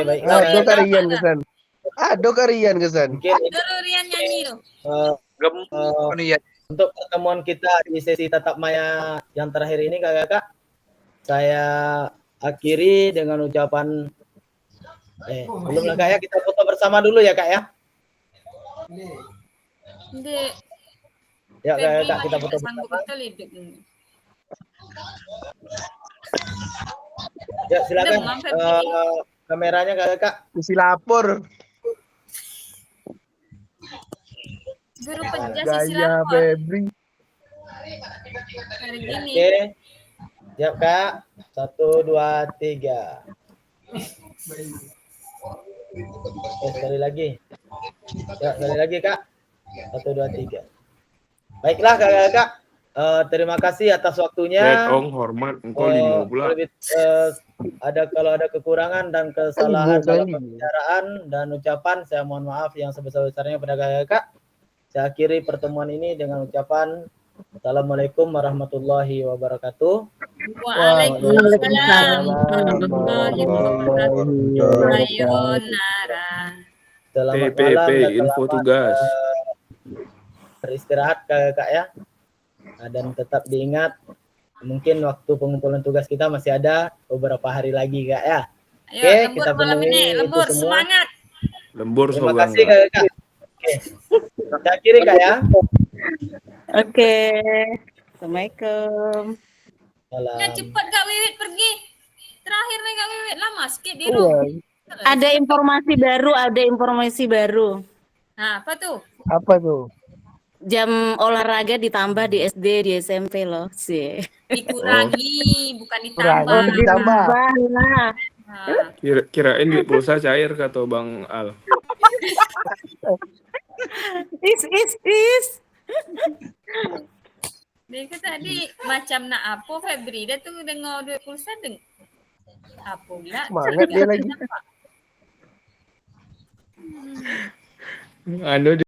[SPEAKER 2] baik.
[SPEAKER 8] Aduh Kak Rian kesan. Aduh Kak Rian kesan.
[SPEAKER 2] Mungkin
[SPEAKER 1] Rian nyanyi tuh.
[SPEAKER 2] Untuk pertemuan kita di sesi tatap maya yang terakhir ini kakak-kakak, saya akhiri dengan ucapan belum lah kak ya, kita foto bersama dulu ya kak ya. Ya kak, kita foto bersama. Ya silakan kameranya kakak.
[SPEAKER 8] Mesti lapor.
[SPEAKER 1] Guru pejas
[SPEAKER 8] Gaya Febri.
[SPEAKER 2] Oke, siap kak. 1, 2, 3. Sekali lagi. Ya, sekali lagi kak. 1, 2, 3. Baiklah kakak-kakak, terima kasih atas waktunya.
[SPEAKER 4] Hormat engkau 15.
[SPEAKER 2] Kalau ada kekurangan dan kesalahan dalam pembicaraan dan ucapan, saya mohon maaf yang sebesar-besarnya kepada kakak-kakak. Saya akhiri pertemuan ini dengan ucapan Assalamualaikum warahmatullahi wabarakatuh.
[SPEAKER 1] Waalaikumsalam warahmatullahi wabarakatuh. Sayonara.
[SPEAKER 2] Selamat
[SPEAKER 4] TPP,
[SPEAKER 2] malam dan
[SPEAKER 4] info
[SPEAKER 2] selamat
[SPEAKER 4] tugas.
[SPEAKER 2] beristirahat kakak ya. Dan tetap diingat, mungkin waktu pengumpulan tugas kita masih ada beberapa hari lagi kak ya. Oke, kita penuhi itu semua.
[SPEAKER 1] Semangat.
[SPEAKER 4] Lembur
[SPEAKER 2] Terima
[SPEAKER 4] sogang,
[SPEAKER 2] kasih kakak. Oke, kita akhiri kak ya.
[SPEAKER 3] Oke. Assalamualaikum.
[SPEAKER 1] Ya cepat Kak Wiwit pergi. Terakhir nih Kak Wiwit, lama sikit di rumah.
[SPEAKER 3] Ada informasi baru.
[SPEAKER 1] Nah, apa tuh?
[SPEAKER 8] Apa tuh?
[SPEAKER 3] Jam olahraga ditambah di SD, di SMP loh sih.
[SPEAKER 1] Dikurangi, bukan ditambah.
[SPEAKER 8] Ditambah.
[SPEAKER 3] Nah.
[SPEAKER 4] Kirain duit pulsa cair kata Bang Al.
[SPEAKER 3] Is.
[SPEAKER 1] Dia tadi macam nak apa Febri, dia tuh dengar duit pulsa apa pula?
[SPEAKER 8] Semangat dia lagi.
[SPEAKER 4] Anu